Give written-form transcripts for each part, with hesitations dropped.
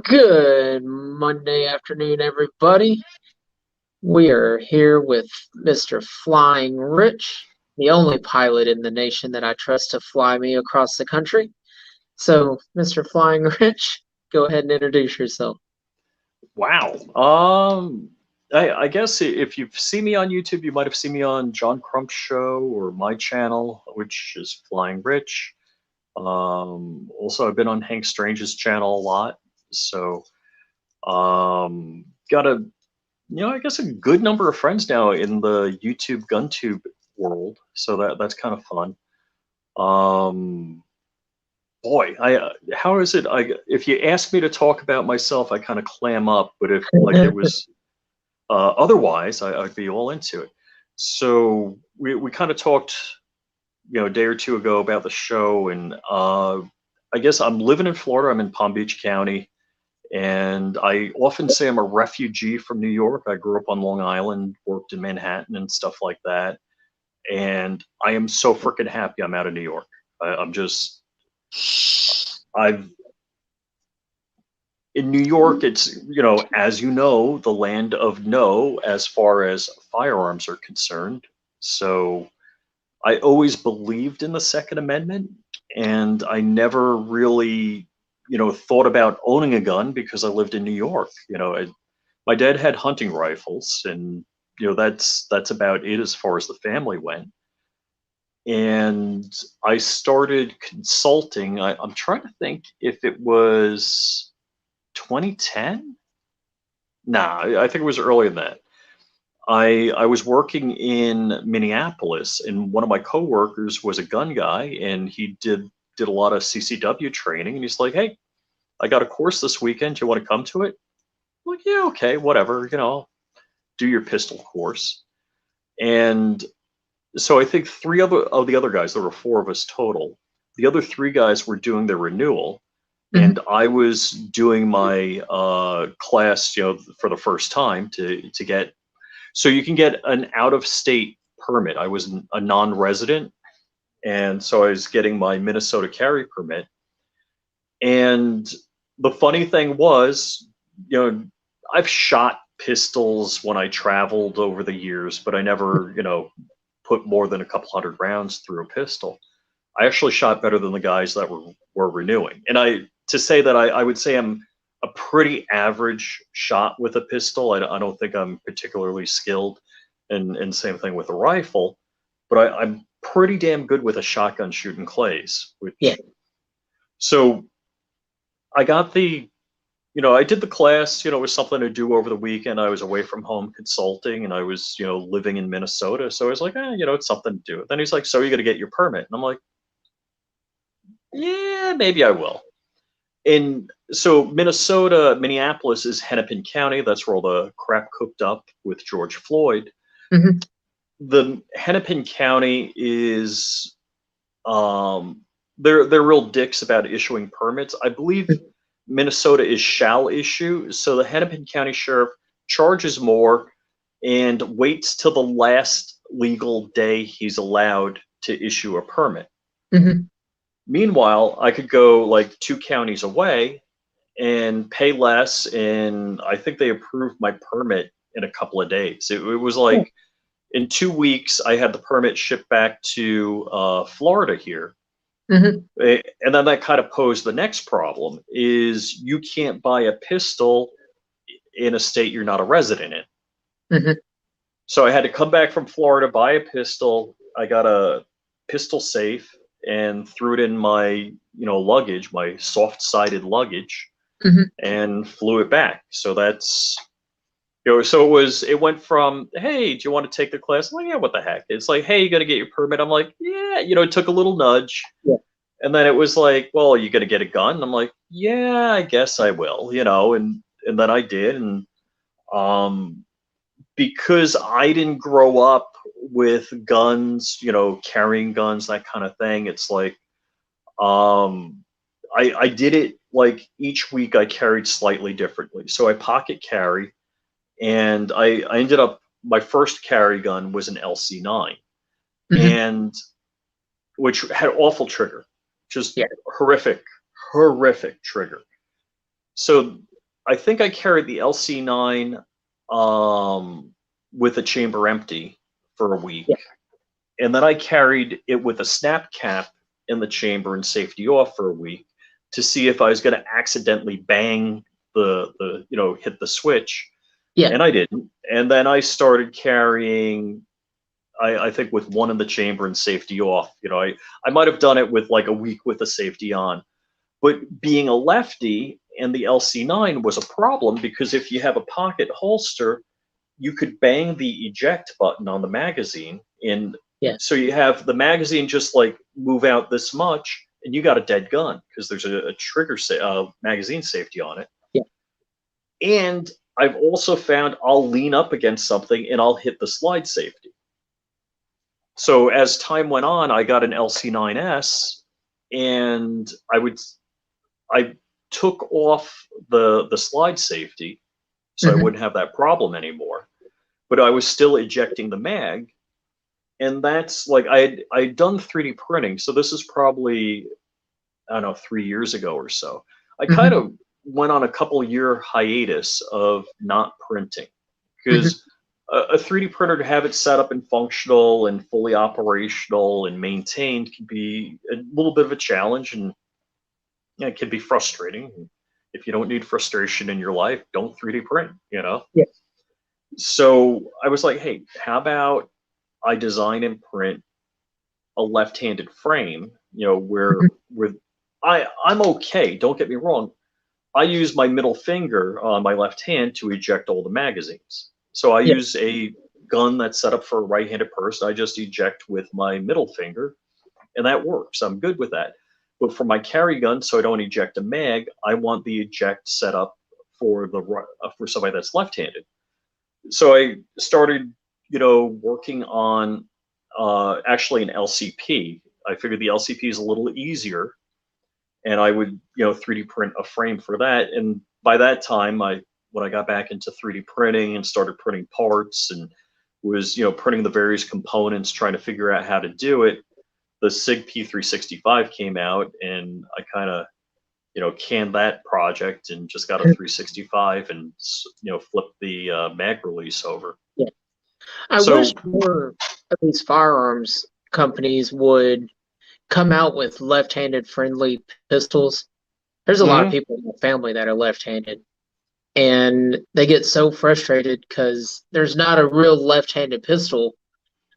Good Monday afternoon, everybody. We are here with Mr. Flying Rich, the only pilot in the nation that I trust to fly me across the country. So, Mr. Flying Rich, go ahead and introduce yourself. Wow. I guess if you've seen me on YouTube, you might have seen me on John Crump's show or my channel, which is Flying Rich. Also, I've been on Hank Strange's channel a lot, so got I guess a good number of friends now in the YouTube GunTube world, so that's kind of fun. Um, Boy, how is it? If you ask me to talk about myself, I kind of clam up, but if like it was otherwise, I'd be all into it. So we kind of talked, a day or two ago about the show, and I guess I'm living in Florida. I'm in Palm Beach County, and I often say I'm a refugee from New York. I grew up on Long Island, worked in Manhattan and stuff like that, and I am so freaking happy I'm out of New York. I'm just I've in New York, it's, as you know, the land of no as far as firearms are concerned. So I always believed in the Second Amendment, and I never really, thought about owning a gun because I lived in New York. My dad had hunting rifles, and that's about it as far as the family went. And I started consulting. I'm trying to think if it was 2010. Nah, I think it was earlier than that. I was working in Minneapolis, and one of my coworkers was a gun guy, and he did a lot of CCW training. And he's like, "Hey, I got a course this weekend. Do you want to come to it?" I'm like, "Yeah, okay, whatever. Do your pistol course." And so I think three other of the other guys, there were four of us total. The other three guys were doing their renewal, Mhm. and I was doing my class, for the first time to get. So you can get an out of state permit. I was a non-resident, and so I was getting my Minnesota carry permit. And the funny thing was, you know, I've shot pistols when I traveled over the years, but I never, put more than a couple hundred rounds through a pistol. I actually shot better than the guys that were renewing. And to say that I would say I'm a pretty average shot with a pistol. I don't think I'm particularly skilled, and same thing with a rifle. But I'm pretty damn good with a shotgun shooting clays. Yeah. So I got I did the class. It was something to do over the weekend. I was away from home consulting, and I was living in Minnesota. So I was like, it's something to do. Then he's like, so you got to get your permit, and I'm like, yeah, maybe I will. And so Minneapolis is Hennepin County. That's where all the crap cooked up with George Floyd. Mhm. The Hennepin County is they're real dicks about issuing permits. I believe Minnesota is shall issue. So the Hennepin County Sheriff charges more and waits till the last legal day he's allowed to issue a permit. Mhm. Meanwhile, I could go like two counties away and pay less. And I think they approved my permit in a couple of days. It was Yeah. like in 2 weeks, I had the permit shipped back to Florida here. Mhm. And then that kind of posed the next problem is you can't buy a pistol in a state you're not a resident in. Mhm. So I had to come back from Florida, buy a pistol. I got a pistol safe and threw it in my, luggage, my soft-sided luggage, Mhm. and flew it back. So that's so it went from, hey, do you want to take the class? I'm like, yeah, what the heck? It's like, hey, you got to get your permit. I'm like, yeah, it took a little nudge. Yeah. And then it was like, well, are you going to get a gun? I'm like, yeah, I guess I will, and then I did. And um, because I didn't grow up with guns, carrying guns, that kind of thing, it's like, um, I did it like each week I carried slightly differently. So I pocket carry, and I ended up, my first carry gun was an LC9, Mhm. and which had awful trigger, just Yeah. horrific, horrific trigger. So I think I carried the LC9 with the chamber empty for a week. Yeah. And then I carried it with a snap cap in the chamber and safety off for a week to see if I was going to accidentally bang hit the switch. Yeah. And I didn't. And then I started carrying, I think, with one in the chamber and safety off. I might have done it with like a week with the safety on. But being a lefty and the LC9 was a problem because if you have a pocket holster, you could bang the eject button on the magazine. And so you have the magazine just like move out this much and you got a dead gun because there's a trigger magazine safety on it. Yeah. And I've also found I'll lean up against something and I'll hit the slide safety. So as time went on, I got an LC9S and I took off the slide safety so I wouldn't have that problem anymore. But I was still ejecting the mag. And that's like I'd done 3D printing. So this is probably, I don't know, 3 years ago or so. I kind of went on a couple-year hiatus of not printing because a 3D printer, to have it set up and functional and fully operational and maintained, can be a little bit of a challenge, and it can be frustrating. If you don't need frustration in your life, don't 3D print, Yeah. So I was like, hey, how about I design and print a left-handed frame, where I'm okay, don't get me wrong. I use my middle finger on my left hand to eject all the magazines. So I use a gun that's set up for a right-handed person. I just eject with my middle finger, and that works. I'm good with that. But for my carry gun, so I don't eject a mag, I want the eject set up for somebody that's left-handed. So I started, working on actually an LCP. I figured the LCP is a little easier, and I would, 3D print a frame for that. And by that time, when I got back into 3D printing and started printing parts and was, printing the various components, trying to figure out how to do it, the SIG P365 came out, and I kind of, canned that project and just got a 365 and, flipped the mag release over. Yeah. I wish more of these firearms companies would come out with left-handed friendly pistols. There's a lot of people in my family that are left-handed, and they get so frustrated because there's not a real left-handed pistol.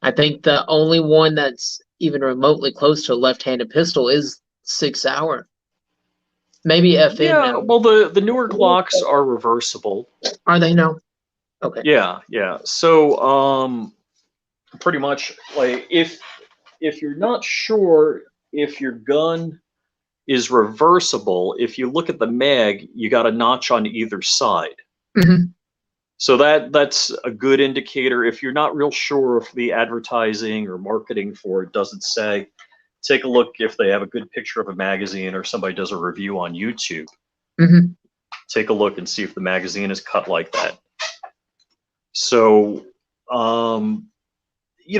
I think the only one that's even remotely close to a left-handed pistol is Sig Sauer. Maybe FN Yeah, now. well, the newer Glocks are reversible. Are they now? Okay. Yeah. So, pretty much, like, if you're not sure if your gun is reversible, if you look at the mag, you got a notch on either side. So that's a good indicator. If you're not real sure if the advertising or marketing for it doesn't say, take a look if they have a good picture of a magazine or somebody does a review on YouTube. Take a look and see if the magazine is cut like that. So,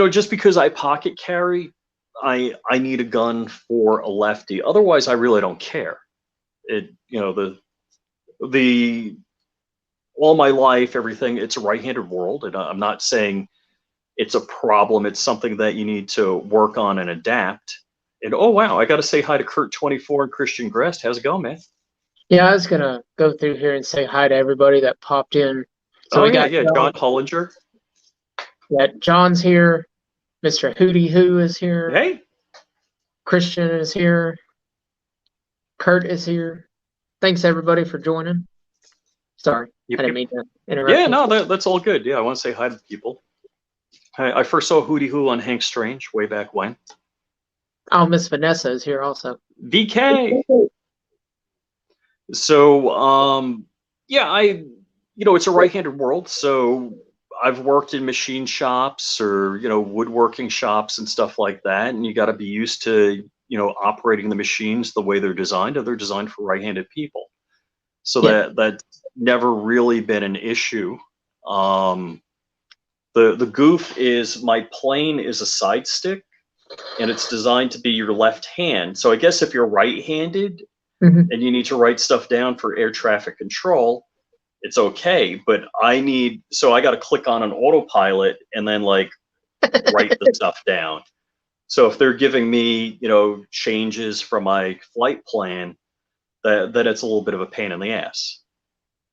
just because I pocket carry, I need a gun for a lefty. Otherwise, I really don't care. All my life, everything, it's a right-handed world, and I'm not saying it's a problem. It's something that you need to work on and adapt. And oh wow, I got to say hi to Kurt24 and Christian Grest. How's it going, man? Yeah, I was gonna go through here and say hi to everybody that popped in. So we got John Hollinger. Yeah, John's here. Mr. Hootie Who is here. Hey. Christian is here. Kurt is here. Thanks everybody for joining. Sorry, I didn't mean to interrupt. Yeah, no, that's all good. Yeah, I want to say hi to people. I first saw Hootie Who on Hank Strange way back when. Oh, Miss Vanessa is here also. VK. So, it's a right-handed world. So I've worked in machine shops or, woodworking shops and stuff like that. And you got to be used to, operating the machines the way they're designed, and they're designed for right-handed people. So that's never really been an issue. The goof is my plane is a side stick, and it's designed to be your left hand. So I guess if you're right-handed, Mhm. and you need to write stuff down for air traffic control, it's okay. But so I got to click on an autopilot and then like write the stuff down. So if they're giving me, changes from my flight plan, that it's a little bit of a pain in the ass.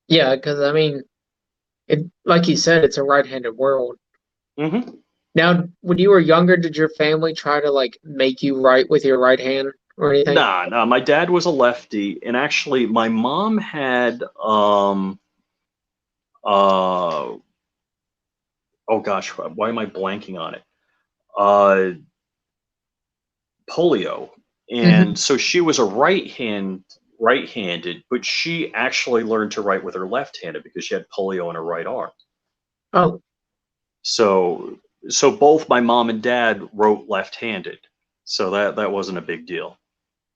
Yeah, because I mean, like you said, it's a right-handed world. Hmm. Now, when you were younger, did your family try to like make you write with your right hand or anything? Nah, nah. My dad was a lefty, and actually, my mom had uh oh gosh, why am I blanking on it? Uh, Polio, and Hmm. so she was a right-handed, but she actually learned to write with her left-handed because she had polio in her right arm. Oh, So so both my mom and dad wrote left-handed, so that wasn't a big deal.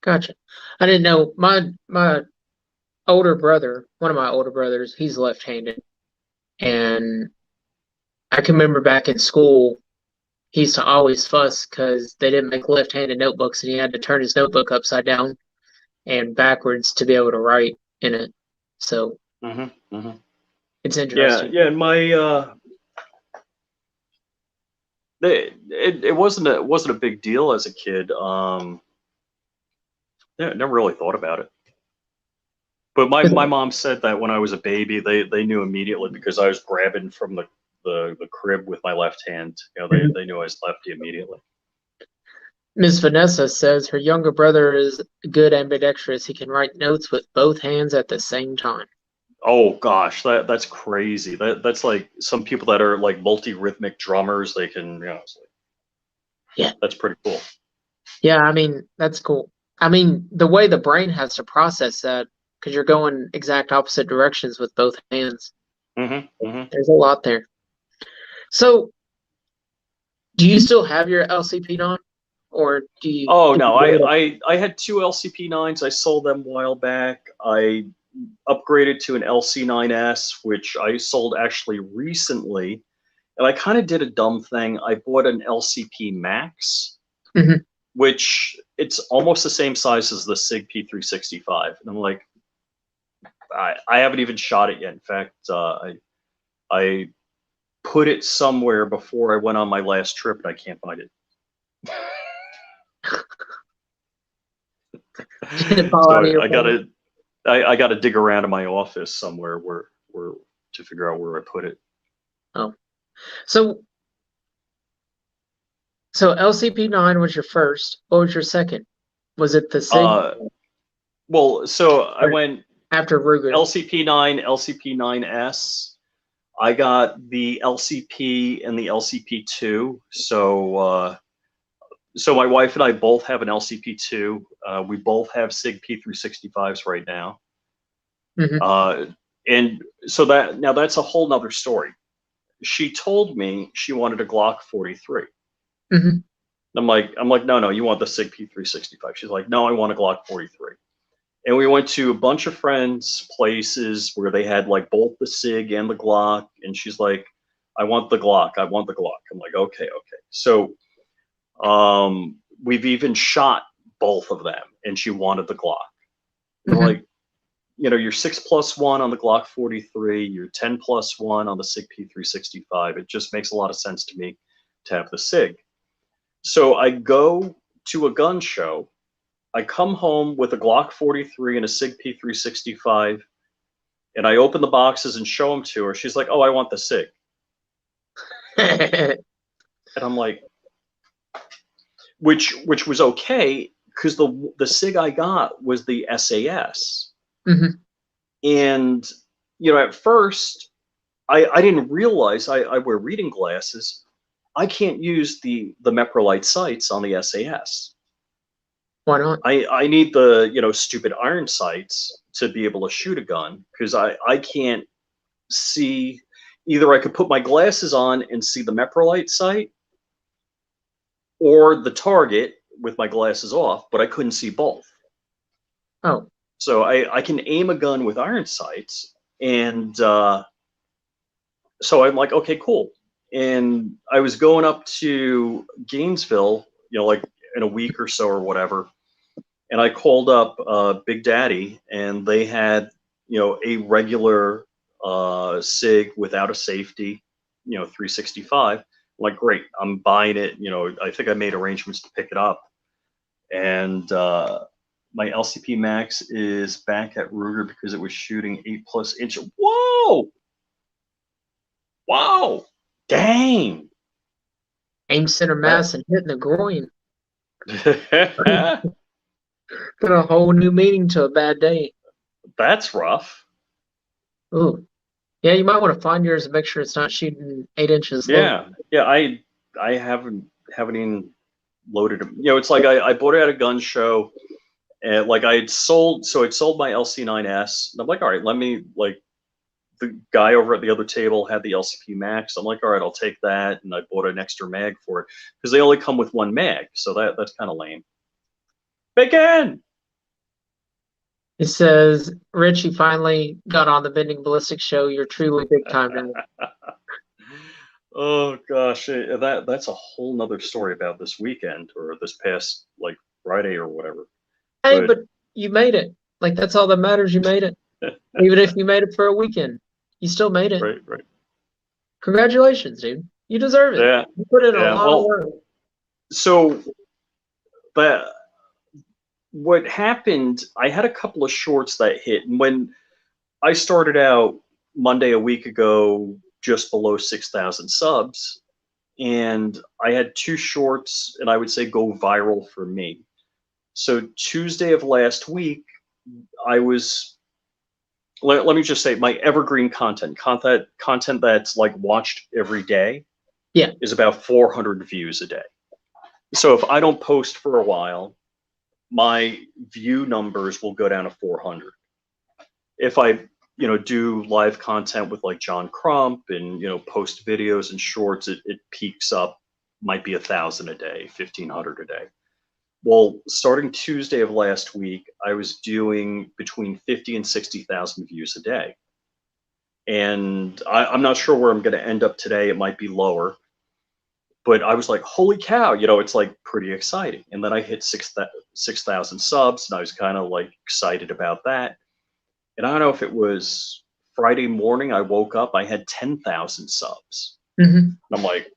gotcha. I didn't know. My older brother, one of my older brothers, he's left-handed, and I can remember back in school, he used to always fuss because they didn't make left-handed notebooks, and he had to turn his notebook upside down and backwards to be able to write in it. So Hmm. Hmm. it's Yeah, interesting. yeah. And my it wasn't a big deal as a kid. Yeah, never really thought about it. But my mom said that when I was a baby, they knew immediately because I was grabbing from the crib with my left hand. They knew I was lefty immediately. Miss Vanessa says her younger brother is good ambidextrous. He can write notes with both hands at the same time. Oh gosh, that's crazy. That's like some people that are like multi-rhythmic drummers. They can, it's like, Yeah. that's pretty cool. Yeah, I mean, that's cool. I mean, the way the brain has to process that, because you're going exact opposite directions with both hands. Hmm. Hmm. There's a lot there. So, do you still have your LCP on? Or Oh did no, you I, get I I had two LCP9s. I sold them a while back. I upgraded to an LC9S, which I sold actually recently. And I kind of did a dumb thing. I bought an LCP Max, it? Hmm. which it's almost the same size as the SIG P365. And I'm like, I haven't even shot it yet. In fact, I put it somewhere before I went on my last trip, and I can't find it. Did it fall out of So your I phone? gotta I gotta dig around in my office somewhere where to figure out where I put it. Oh. So so LCP9 was your first. What was your second? Was it the SIG Uh, well, so I or went after Ruger? LCP9, LCP9S. I got the LCP and the LCP2. So my wife and I both have an LCP2. We both have SIG P365s right now. Hmm. Uh, and so that's a whole nother story. She told me she wanted a Glock 43. Hmm. I'm like, no, you want the SIG P365. She's like, no, I want a Glock 43. And we went to a bunch of friends' places where they had like both the SIG and the Glock. And she's like, I want the Glock. I want the Glock. I'm like, okay, okay. So we've even shot both of them, and she wanted the Glock. And I'm Hmm. like, you're 6+1 on the Glock 43, you're 10+1 on the SIG P365. It just makes a lot of sense to me to have the SIG. So I go to a gun show. I come home with a Glock 43 and a SIG P365, and I open the boxes and show them to her. She's like, "Oh, I want the SIG," and I'm like, which was okay because the SIG I got was the SAS, Hmm. and at first I didn't realize I wear reading glasses. I can't use the Meprolite sights on the SAS. Why not? I need the stupid iron sights to be able to shoot a gun because I can't see. Either I could put my glasses on and see the Meprolite sight or the target with my glasses off, but I couldn't see both. Oh. So I can aim a gun with iron sights, and so I'm like, okay, cool. And I was going up to Gainesville, like in a week or so or whatever, And I called up Big Daddy, and they had, a regular SIG without a safety, 365. I'm like, great, I'm buying it. I think I made arrangements to pick it up. And my LCP Max is back at Ruger because it was shooting 8+ inch. Whoa! Wow! Dang! Aim center mass and hitting the groin. Put a whole new meaning to a bad day. That's rough. Ooh. Yeah, you might want to find yours and make sure it's not shooting 8 inches low. Yeah. I haven't even loaded them. It's like I bought it at a gun show, and like I'd sold my LC9S. And I'm like, all right, let me, like, the guy over at the other table had the LCP Max. I'm like, all right, I'll take that, and I bought an extra mag for it because they only come with one mag, so that's kind of lame. Begin. It says, Rich, you finally got on the Bending Ballistics show. You're truly big time now. Oh gosh, that's a whole nother story about this weekend or this past, like, Friday or whatever. Hey, but you made it. Like, that's all that matters. You made it. Even if you made it for a weekend, you still made it. Right. Congratulations, dude. You deserve it. Yeah. You put in a lot of work. So, but what happened, I had a couple of shorts that hit. And when I started out Monday a week ago, just below 6,000 subs, and I had 2 shorts, and I would say go viral for me. So Tuesday of last week, I was, let me just say, my evergreen content that's like watched every day, is about 400 views a day. So if I don't post for a while, my view numbers will go down to 400. If I, do live content with like John Crump and, post videos and shorts, it peaks up, might be 1,000 a day, 1,500 a day. Well, starting Tuesday of last week, I was doing between 50 and 60,000 views a day. And I'm not sure where I'm going to end up today. It might be lower. But I was like, holy cow, it's like pretty exciting. And then I hit 6,000 subs, and I was kind of like excited about that. And I don't know if it was Friday morning, I woke up, I had 10,000 subs. Mm-hmm. And I'm like,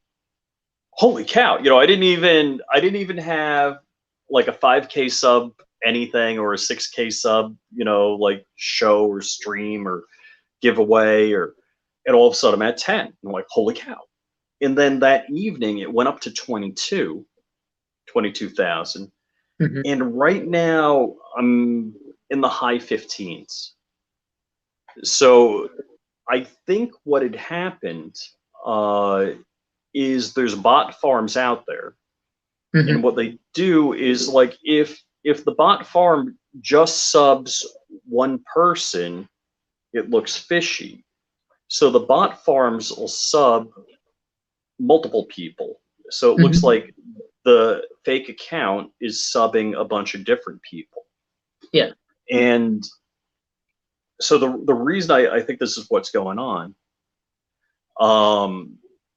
holy cow, I didn't even have like a 5K sub anything, or a 6K sub, like show or stream or giveaway, and all of a sudden I'm at 10. And I'm like, holy cow. And then that evening it went up to 22,000. Mm-hmm. And right now I'm in the high 15s. So I think what had happened is there's bot farms out there. Mm-hmm. And what they do is, like, if the bot farm just subs one person, it looks fishy. So the bot farms will sub multiple people. So it looks like the fake account is subbing a bunch of different people. Yeah. And so the reason I think this is what's going on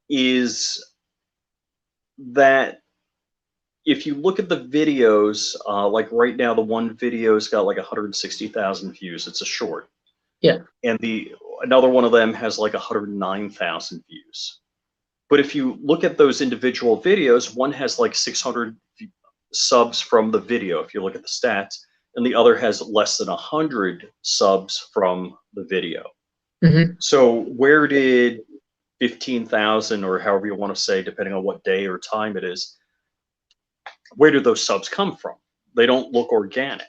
is that if you look at the videos, like right now, the one video's got like 160,000 views. It's a short. Yeah. And another one of them has like 109,000 views. But if you look at those individual videos, one has like 600 subs from the video, if you look at the stats, and the other has less than 100 subs from the video. Mm-hmm. So where did 15,000, or however you want to say, depending on what day or time it is, where do those subs come from? They don't look organic.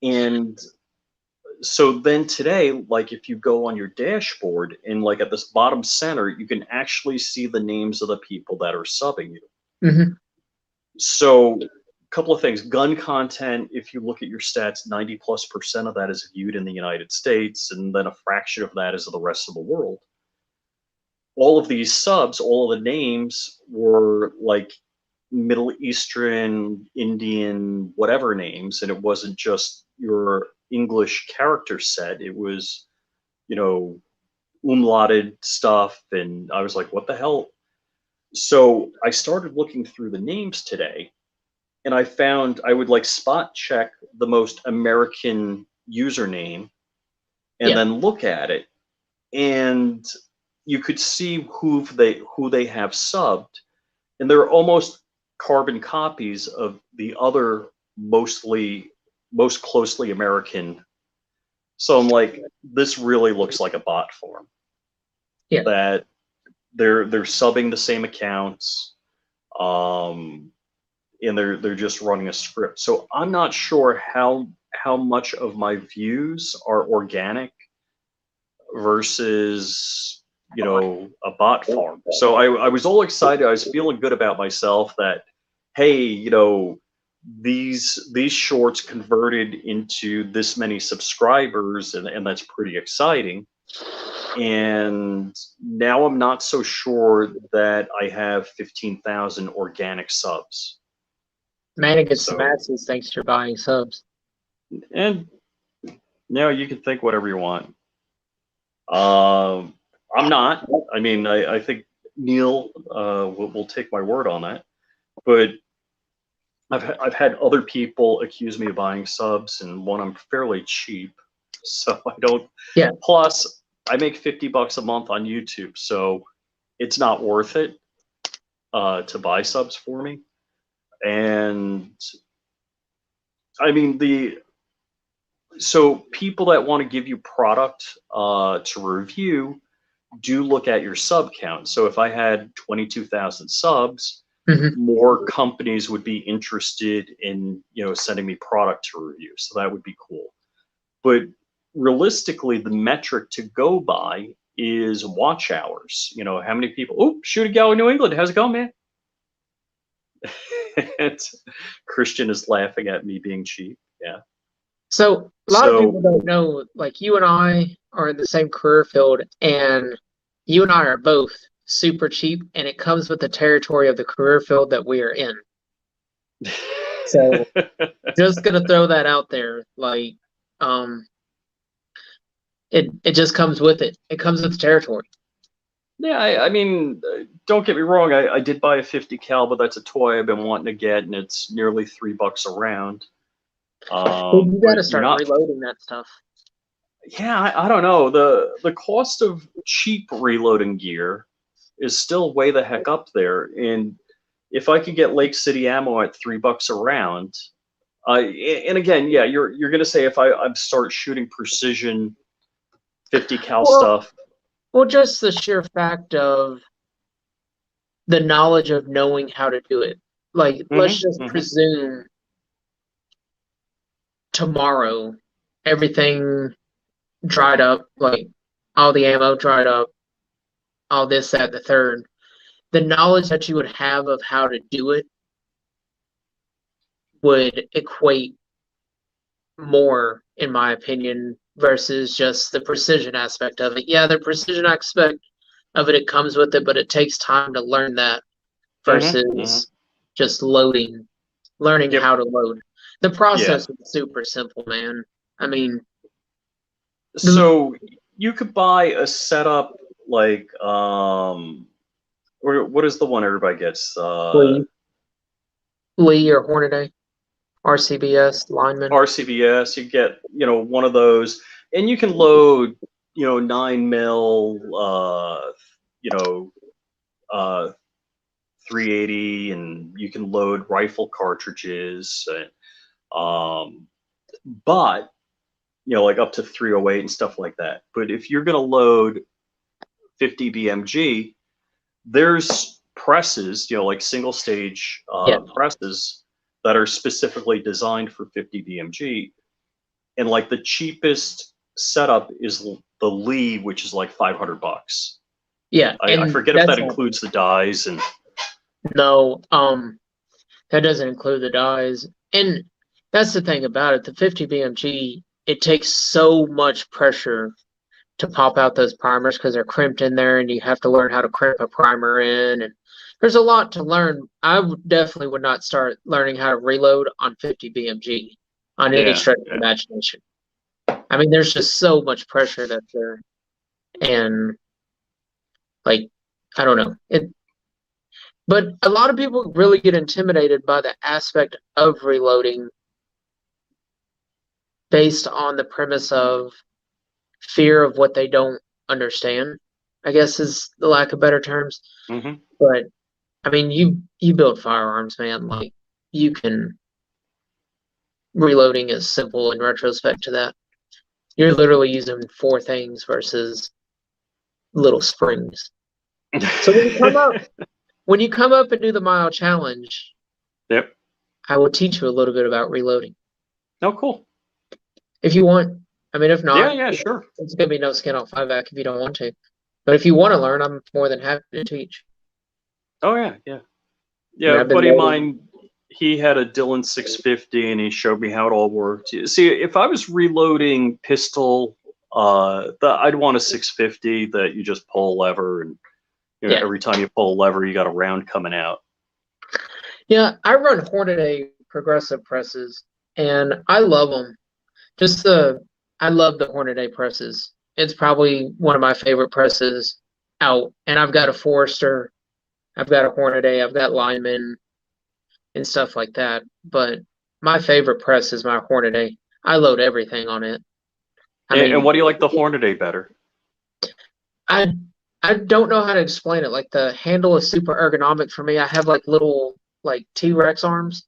And so then today, like, if you go on your dashboard and like at this bottom center, you can actually see the names of the people that are subbing you. Mm-hmm. So a couple of things. Gun content, if you look at your stats, 90+% of that is viewed in the United States, and then a fraction of that is the rest of the world. All of these subs, all of the names were like Middle Eastern, Indian, whatever names, and it wasn't just your English character set. It was, umlauted stuff, and I was like, what the hell? So I started looking through the names today, and I found I would like spot check the most American username and Yeah. then look at it, and you could see who they have subbed, and they're almost carbon copies of the other most closely American. So I'm like, this really looks like a bot form. Yeah. That they're subbing the same accounts, and they're just running a script. So I'm not sure how much of my views are organic versus a bot farm. So I was all excited. I was feeling good about myself that, hey, these shorts converted into this many subscribers, and that's pretty exciting. And now I'm not so sure that I have 15,000 organic subs. Man, it gets So, the masses thanks to buying subs. and you can think whatever you want. I'm not. I mean, I think Neil will take my word on that. But I've had other people accuse me of buying subs, and one, I'm fairly cheap, so I don't. Yeah. Plus, I make $50 a month on YouTube, so it's not worth it to buy subs for me. And I mean, so people that want to give you product to review do look at your sub count. So if I had 22,000 subs, more companies would be interested in sending me product to review. So that would be cool. But realistically, the metric to go by is watch hours. How many people? Oh, shoot a gal in New England. How's it going, man? Christian is laughing at me being cheap. Yeah. So a lot of people don't know, like, you and I are in the same career field, and you and I are both super cheap, and it comes with the territory of the career field that we are in. So just gonna throw that out there. Like, it just comes with it. It comes with the territory. Yeah, I mean, don't get me wrong. I did buy a 50 cal, but that's a toy I've been wanting to get, and it's nearly $3 a round. You got to start reloading that stuff. Yeah, I don't know. The cost of cheap reloading gear is still way the heck up there. And if I could get Lake City ammo at $3 a round, and again, yeah, you're gonna say if I start shooting precision 50 cal stuff. Well, just the sheer fact of the knowledge of knowing how to do it. Like, let's just presume tomorrow everything dried up, like all the ammo dried up, all this, that, the third. The knowledge that you would have of how to do it would equate more, in my opinion, versus just the precision aspect of it. Yeah, the precision aspect of it comes with it, but it takes time to learn that versus just learning how to load. The process is super simple, man. I mean, so you could buy a setup like what is the one everybody gets? Lee or Hornady, RCBS lineman. RCBS, you get one of those, and you can load 9mm 380, and you can load rifle cartridges, but like up to 308 and stuff like that. But if you're going to load 50 BMG, there's presses, like single stage presses that are specifically designed for 50 BMG. And like the cheapest setup is the Lee, which is like $500. Yeah. I forget if that includes the dies. And no, that doesn't include the dies. And that's the thing about it. The 50 BMG, it takes so much pressure to pop out those primers because they're crimped in there, and you have to learn how to crimp a primer in, and there's a lot to learn. I definitely would not start learning how to reload on 50 BMG on any stretch of imagination. I mean, there's just so much pressure that's there, and like, I don't know, But a lot of people really get intimidated by the aspect of reloading based on the premise of fear of what they don't understand, I guess is the lack of better terms. Hmm. But I mean, you build firearms, man. Like you can reloading is simple in retrospect to that. You're literally using four things versus little springs. So when you come up and do the mile challenge, Yep. I will teach you a little bit about reloading Oh, cool. if you want. I mean, if Yeah, not, yeah, sure. it's gonna be no skin off my back if you don't want to. But if you want to learn, I'm more than happy to teach. Oh, yeah, yeah. I mean, Yeah, a I've been buddy of loading. mine, he had a Dillon 650 and he showed me how it all worked. See, if I was reloading pistol, I'd want a 650 that you just pull a lever and Yeah, every time you pull a lever, you got a round coming out. yeah. I run Hornady progressive presses, and I love them. Just I love the Hornady presses. It's probably one of my favorite presses out. And I've got a Forester, I've got a Hornady, I've got Lyman and stuff like that. But my favorite press is my Hornady. I load everything on it. I And mean, what do you like the Hornady better? I I don't know how to explain it. Like the handle is super ergonomic for me. I have like little like T-Rex arms.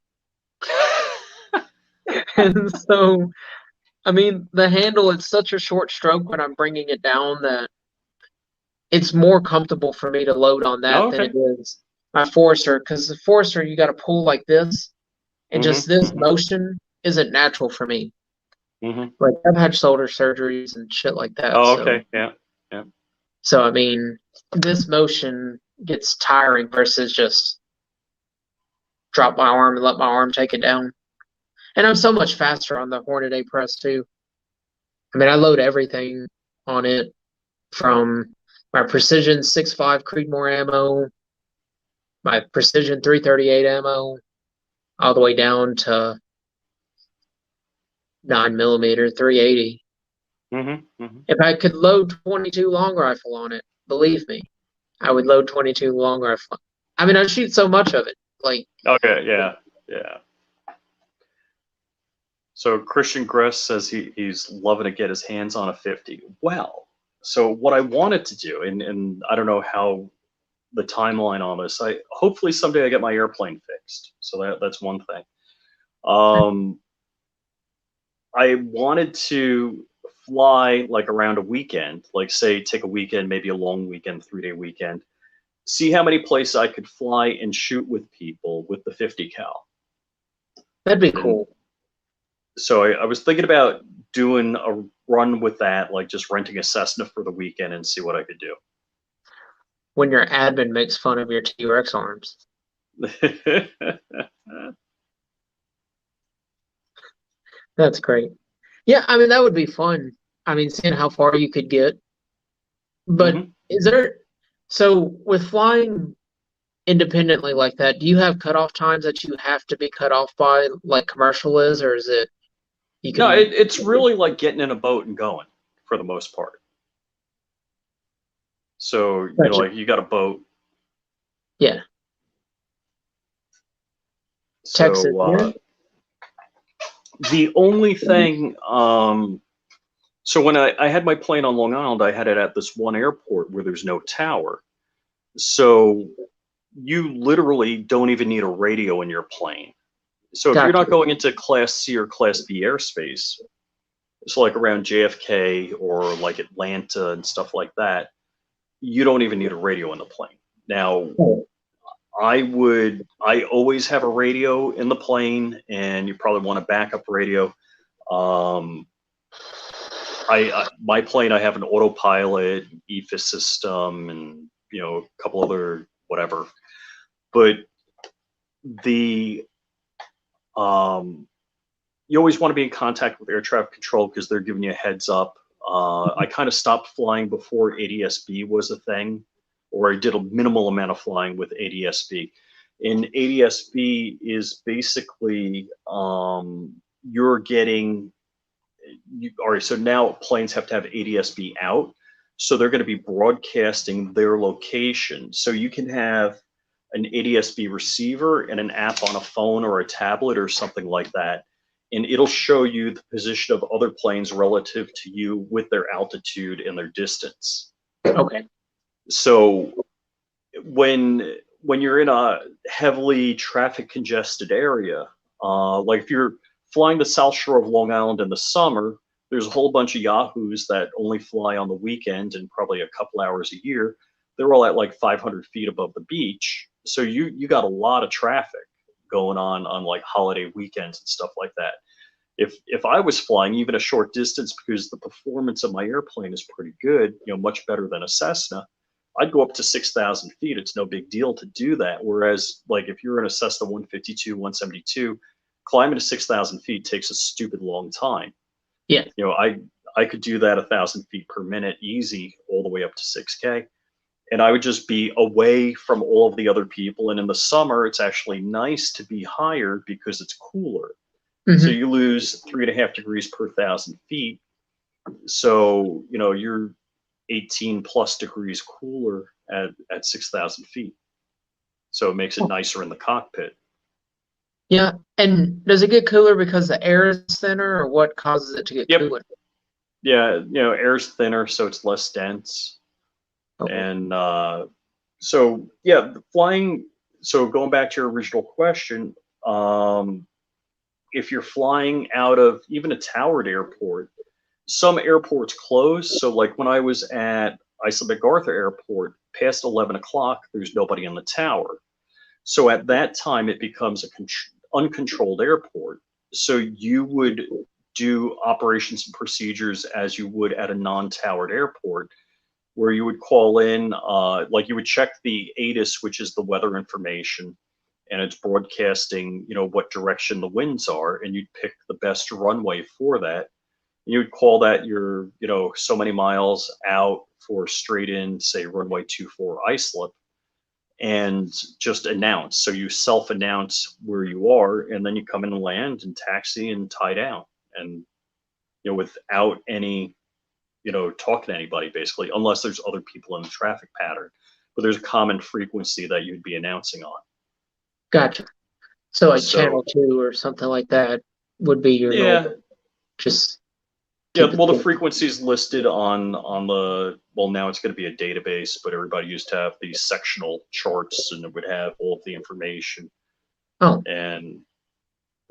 And so I mean the handle is such a short stroke when I'm bringing it down that it's more comfortable for me to load on that Oh, than it okay. is my Forester, because the Forester you got to pull like this, and Mm-hmm. just this Mm-hmm. motion isn't natural for me. Mm-hmm. Like I've had shoulder surgeries and shit like that, Oh, so okay. Yeah. Yeah. I mean, this motion gets tiring versus just drop my arm and let my arm take it down. And I'm so much faster on the Hornady press too. I mean, I load everything on it from my Precision 6.5 Creedmoor ammo, my Precision 338 ammo, all the way down to 9 millimeter 380. Mm-hmm. Mm-hmm. If I could load 22 long rifle on it, believe me, I would load 22 long rifle. I mean, I shoot so much of it. Like, Okay. Yeah. Yeah. So Christian Gress says he's loving to get his hands on a 50. Well, so what I wanted to do, and I don't know how the timeline on this. I hopefully someday I get my airplane fixed. So that's one thing. Um, I wanted to fly like around a weekend, like say take a weekend, maybe a long weekend, 3-day weekend, see how many places I could fly and shoot with people with the 50 cal. that'd be And cool. so I was thinking about doing a run with that, like just renting a Cessna for the weekend and see what I could do. When your admin makes fun of your T-Rex arms. That's great. Yeah, I mean, that would be fun. I mean, seeing how far you could get. But Hmm. is there, so with flying independently like that, do you have cutoff times that you have to be cut off by, like commercial is, or is it you No, can? it's really like getting in a boat and going for the most part. So, Gotcha. like you got a boat. Yeah, Texas. So, Yeah. the only thing, so when I had my plane on Long Island, I had it at this one airport where there's no tower. So you literally don't even need a radio in your plane. So if you're Gotcha. not going into Class C or Class B airspace, it's like around JFK or like Atlanta and stuff like that, you don't even need a radio in the plane. Now, Oh, I always have a radio in the plane, and you probably want a backup radio. Um, my plane, I have an autopilot, EFIS system, and a couple other whatever. But the you always want to be in contact with air traffic control because they're giving you a heads up. I kind of stopped flying before ADSB was a thing, or I did a minimal amount of flying with ADSB. And ADSB is basically you're getting all right. So now planes have to have ADSB out, so they're going to be broadcasting their location. So you can have an ADS-B receiver and an app on a phone or a tablet or something like that, and it'll show you the position of other planes relative to you with their altitude and their distance. Okay. So when you're in a heavily traffic congested area, like if you're flying the South Shore of Long Island in the summer, there's a whole bunch of Yahoos that only fly on the weekend and probably a couple hours a year. They're all at like 500 feet above the beach. So you got a lot of traffic going on like holiday weekends and stuff like that. If I was flying even a short distance, because the performance of my airplane is pretty good, much better than a Cessna, I'd go up to 6,000 feet. It's no big deal to do that. Whereas, like, if you're in a Cessna 152, 172, climbing to 6,000 feet takes a stupid long time. Yeah. I could do that 1,000 feet per minute easy, all the way up to 6K. And I would just be away from all of the other people. And in the summer, it's actually nice to be higher because it's cooler. So you lose 3.5 degrees per 1,000 feet. So, you're 18 plus degrees cooler at 6,000 feet. So it makes it nicer in the cockpit. Yeah. And does it get cooler because the air is thinner, or what causes it to get cooler? Yeah, air's thinner, so it's less dense. Okay. And so, yeah, flying. So going back to your original question, if you're flying out of even a towered airport, some airports close. So like when I was at Isla MacArthur Airport, past 11 o'clock, there's nobody in the tower. So at that time, it becomes an uncontrolled airport. So you would do operations and procedures as you would at a non-towered airport, where you would call in, like you would check the ATIS, which is the weather information, and it's broadcasting, what direction the winds are, and you'd pick the best runway for that. You would call that your, so many miles out for straight in, say, runway 24 islip, and just announce. So you self-announce where you are, and then you come in and land and taxi and tie down, and without any talking to anybody, basically, unless there's other people in the traffic pattern. But there's a common frequency that you'd be announcing on. Gotcha. So like channel 2 or something like that would be your normal, just. Yeah, well, the frequency is listed on the, well, now it's going to be a database, but everybody used to have these sectional charts, and it would have all of the information. Oh. And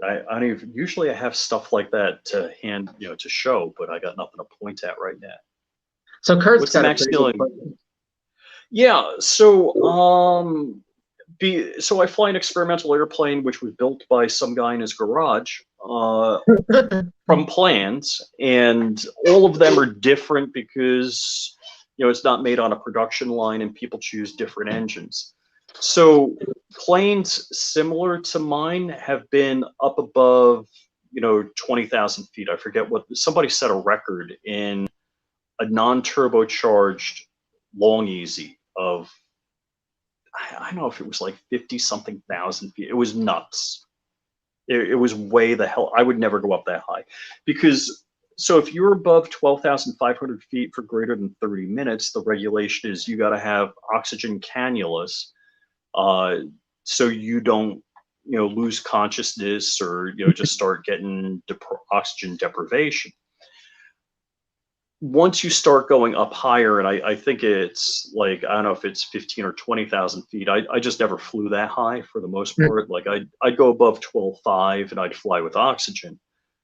I don't even, usually I have stuff like that to hand, to show, but I got nothing to point at right now. So Kurt's got a pretty good question. Yeah, so so I fly an experimental airplane which was built by some guy in his garage from plans, and all of them are different because it's not made on a production line and people choose different engines. So planes similar to mine have been up above 20,000 feet. I forget what somebody set a record in a non-turbocharged long easy of, I don't know if it was like 50 something thousand feet. It was nuts. It was way the hell. I would never go up that high, because so if you're above 12,500 feet for greater than 30 minutes, the regulation is you got to have oxygen cannulas, so you don't lose consciousness or just start getting oxygen deprivation. Once you start going up higher, and I think it's like, I don't know if it's 15 or 20,000 feet. I just never flew that high for the most part. Like I'd go above 12.5 and I'd fly with oxygen,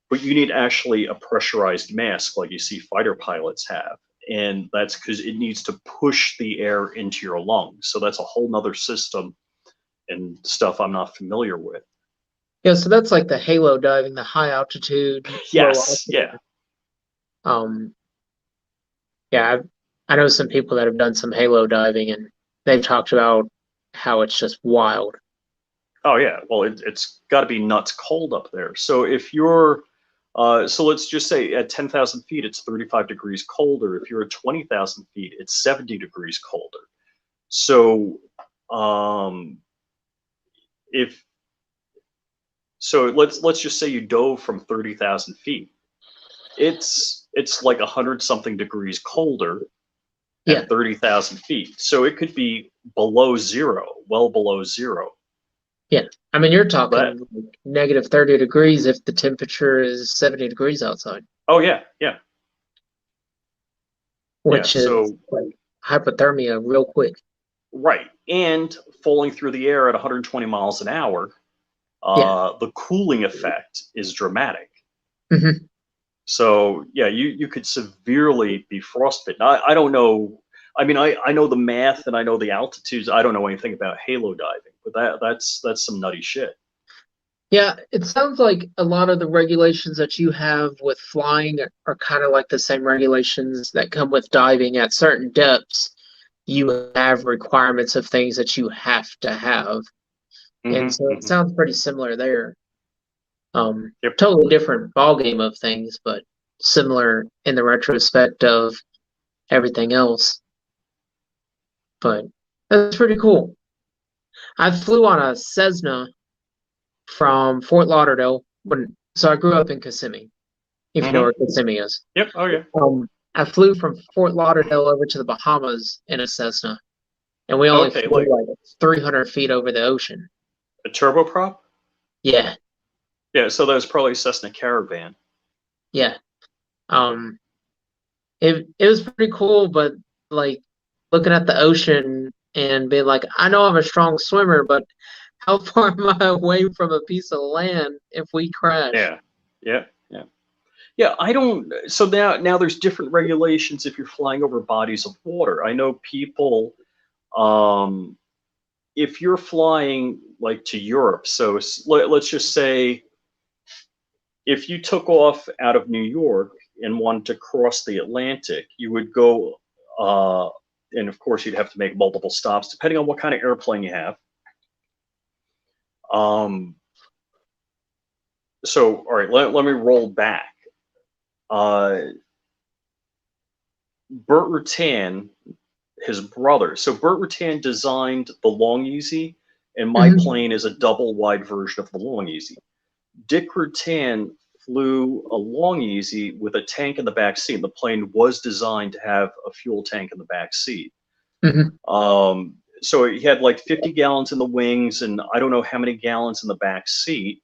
but you need actually a pressurized mask like you see fighter pilots have. And that's because it needs to push the air into your lungs. So that's a whole nother system and stuff I'm not familiar with. Yeah, so that's like the halo diving, the high altitude. Yes, yeah. Yeah, I know some people that have done some halo diving, and they've talked about how it's just wild. Oh yeah, well it's got to be nuts cold up there. So if you're, so let's just say at 10,000 feet it's 35 degrees colder. If you're at 20,000 feet, it's 70 degrees colder. So let's just say you dove from 30,000 feet. It's like 100 something degrees colder Yeah. at 30,000 feet. So it could be below zero, well below zero. Yeah. I mean, you're But talking like negative 30 degrees if the temperature is 70 degrees outside, oh yeah, yeah, yeah. which is So like hypothermia real quick. right, and falling through the air at 120 miles an hour, Yeah. the cooling effect is dramatic. Hmm. So yeah, you could severely be frostbitten. I don't know. I mean, I know the math and I know the altitudes. I don't know anything about halo diving, but that's some nutty shit. Yeah, it sounds like a lot of the regulations that you have with flying are kind of like the same regulations that come with diving at certain depths. You have requirements of things that you have to have. And Hmm. so it Hmm. sounds pretty similar there. Yep. Totally different ballgame of things, but similar in the retrospect of everything else. But that's pretty cool. I flew on a Cessna from Fort Lauderdale so I grew up in Kissimmee, if you know Hmm. where Kissimmee is. Yep. Oh yeah. I flew from Fort Lauderdale over to the Bahamas in a Cessna, and we only Okay, flew like like 300 feet over the ocean. a turboprop. Yeah, Yeah. So that was probably Cessna Caravan. yeah. Um, it was pretty cool, but like looking at the ocean and being like, I know I'm a strong swimmer, but how far am I away from a piece of land if we crash? Yeah. Yeah. Yeah. Yeah. I don't. So now there's different regulations if you're flying over bodies of water. I know people. Um, if you're flying like to Europe, so let's just say if you took off out of New York and wanted to cross the Atlantic, you would go, and of course you'd have to make multiple stops depending on what kind of airplane you have. Um, so all right, let me roll back. Uh, Burt Rutan, his brother. So Burt Rutan designed the Long Easy, and my Hmm. plane is a double wide version of the Long Easy. Dick Rutan flew a Long Easy with a tank in the back seat. The plane was designed to have a fuel tank in the back seat. Hmm. So he had like 50 gallons in the wings and I don't know how many gallons in the back seat.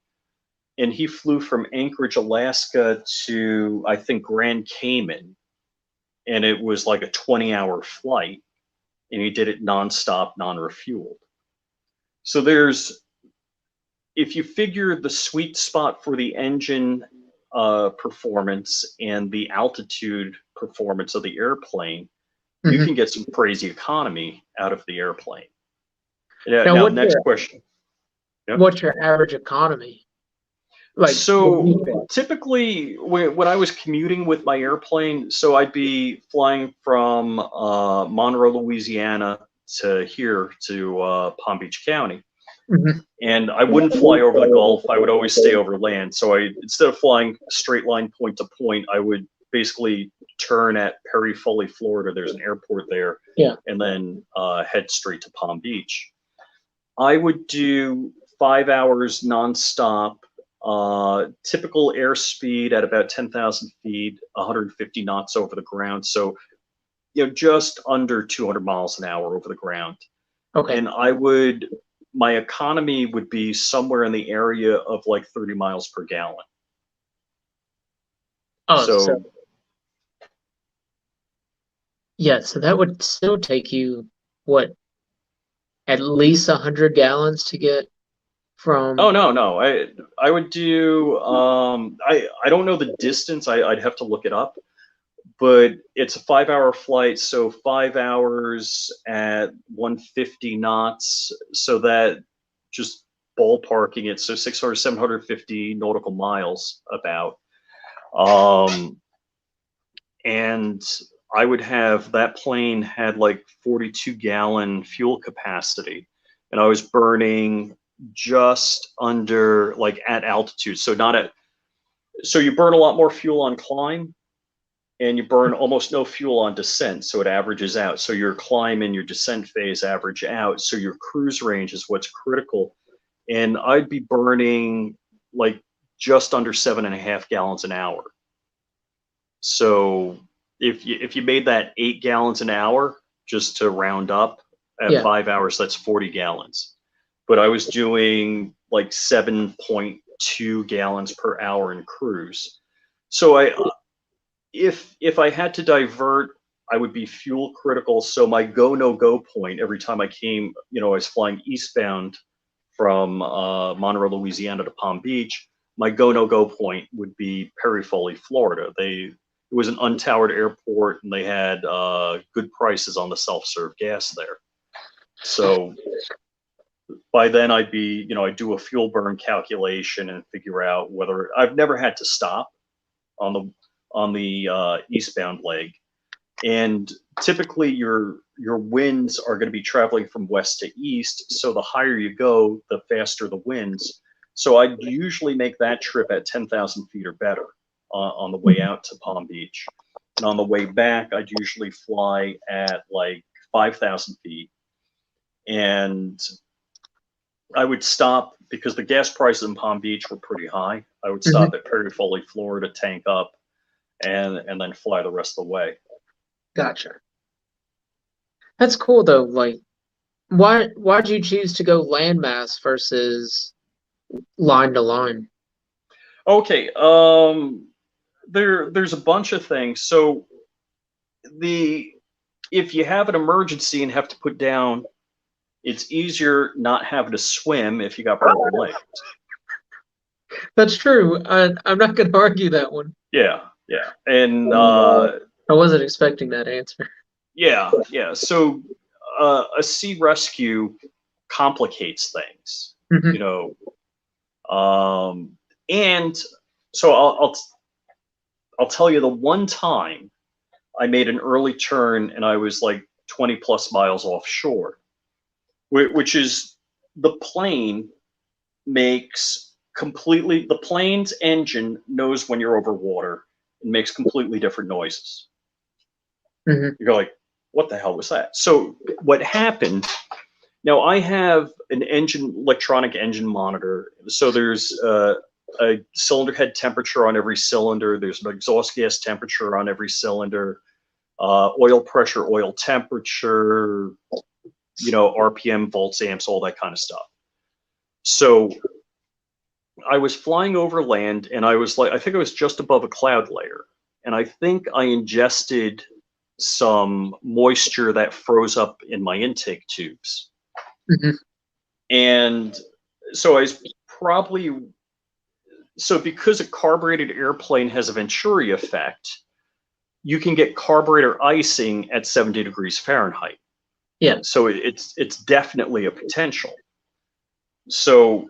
And he flew from Anchorage, Alaska to, I think, Grand Cayman. And it was like a 20-hour flight. And he did it nonstop, non refueled. So if you figure the sweet spot for the engine performance and the altitude performance of the airplane, you Hmm. can get some crazy economy out of the airplane. Yeah, Now, now, next question. Yep. what's your average economy? Like when So you fly? typically, when I was commuting with my airplane, so I'd be flying from Monroe, Louisiana to here to Palm Beach County. Mhm. And I wouldn't fly over the Gulf. I would always stay over land. So instead of flying straight line point to point, I would basically turn at Perry Foley, Florida. There's an airport there, Yeah. and then head straight to Palm Beach. I would do 5 hours nonstop. Typical airspeed at about 10,000 feet, 150 knots over the ground. So, just under 200 miles an hour over the ground. Okay. And my economy would be somewhere in the area of like 30 miles per gallon. Oh, so So, yeah, so that would still take you what, at least 100 gallons to get oh from. no, no, I would do I don't know the distance. I'd have to look it up, but it's a 5 hour flight, so 5 hours at 150 knots, so that just ballparking it, so 600, 750 nautical miles about. Um, and I would have that plane had like 42-gallon fuel capacity, and I was burning just under like at altitude. So not at so you burn a lot more fuel on climb, and you burn almost no fuel on descent. So it averages out. So your climb and your descent phase average out. So your cruise range is what's critical. And I'd be burning like just under 7.5 gallons an hour. So if you made that 8 gallons an hour, just to round up, at Yeah. 5 hours, that's 40 gallons. But I was doing like 7.2 gallons per hour in cruise. So if I had to divert, I would be fuel critical. So my go no go point every time I came, I was flying eastbound from Monroe, Louisiana to Palm Beach. My go no go point would be Perry Foley, Florida. It was an untowered airport, and they had good prices on the self-serve gas there. So by then I'd do a fuel burn calculation and figure out whether I've never had to stop on the eastbound leg. And typically your winds are going to be traveling from west to east. So the higher you go, the faster the winds. So I'd usually make that trip at 10,000 feet or better on the way out to Palm Beach. And on the way back, I'd usually fly at like 5,000 feet. And I would stop because the gas prices in Palm Beach were pretty high. I would stop at Perry Foley, Florida, tank up, and then fly the rest of the way. Gotcha. That's cool though. Like, why'd you choose to go landmass versus line to line? Okay, there's a bunch of things. So if you have an emergency and have to put down, it's easier not having to swim if you got broken legs. That's true. I'm not going to argue that one. Yeah, and I wasn't expecting that answer. yeah. So a sea rescue complicates things, and so I'll tell you the one time I made an early turn and I was like 20 plus miles offshore, which is the plane the plane's engine knows when you're over water and makes completely different noises. You're like, what the hell was that? So what happened, now I have an electronic engine monitor. So there's a cylinder head temperature on every cylinder. There's an exhaust gas temperature on every cylinder, oil pressure, oil temperature, RPM, volts, amps, all that kind of stuff. So I was flying over land, and I think I was just above a cloud layer, and I think I ingested some moisture that froze up in my intake tubes. And so because a carbureted airplane has a Venturi effect, you can get carburetor icing at 70 degrees Fahrenheit. Yeah. So it's definitely a potential. So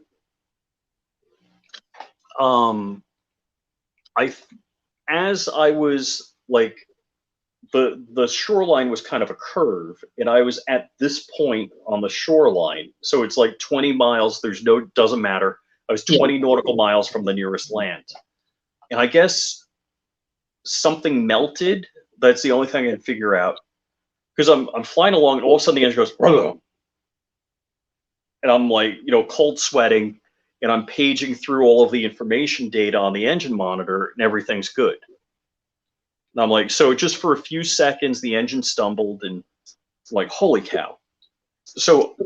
as I was like, the shoreline was kind of a curve, and I was at this point on the shoreline. So it's like 20 miles. Doesn't matter. I was 20 nautical miles from the nearest land. And I guess something melted. That's the only thing I can figure out. Because I'm flying along, and all of a sudden the engine goes, "Rrr." And I'm like, cold sweating, and I'm paging through all of the information data on the engine monitor, and everything's good. And I'm like, so just for a few seconds, the engine stumbled, and I'm like, holy cow. So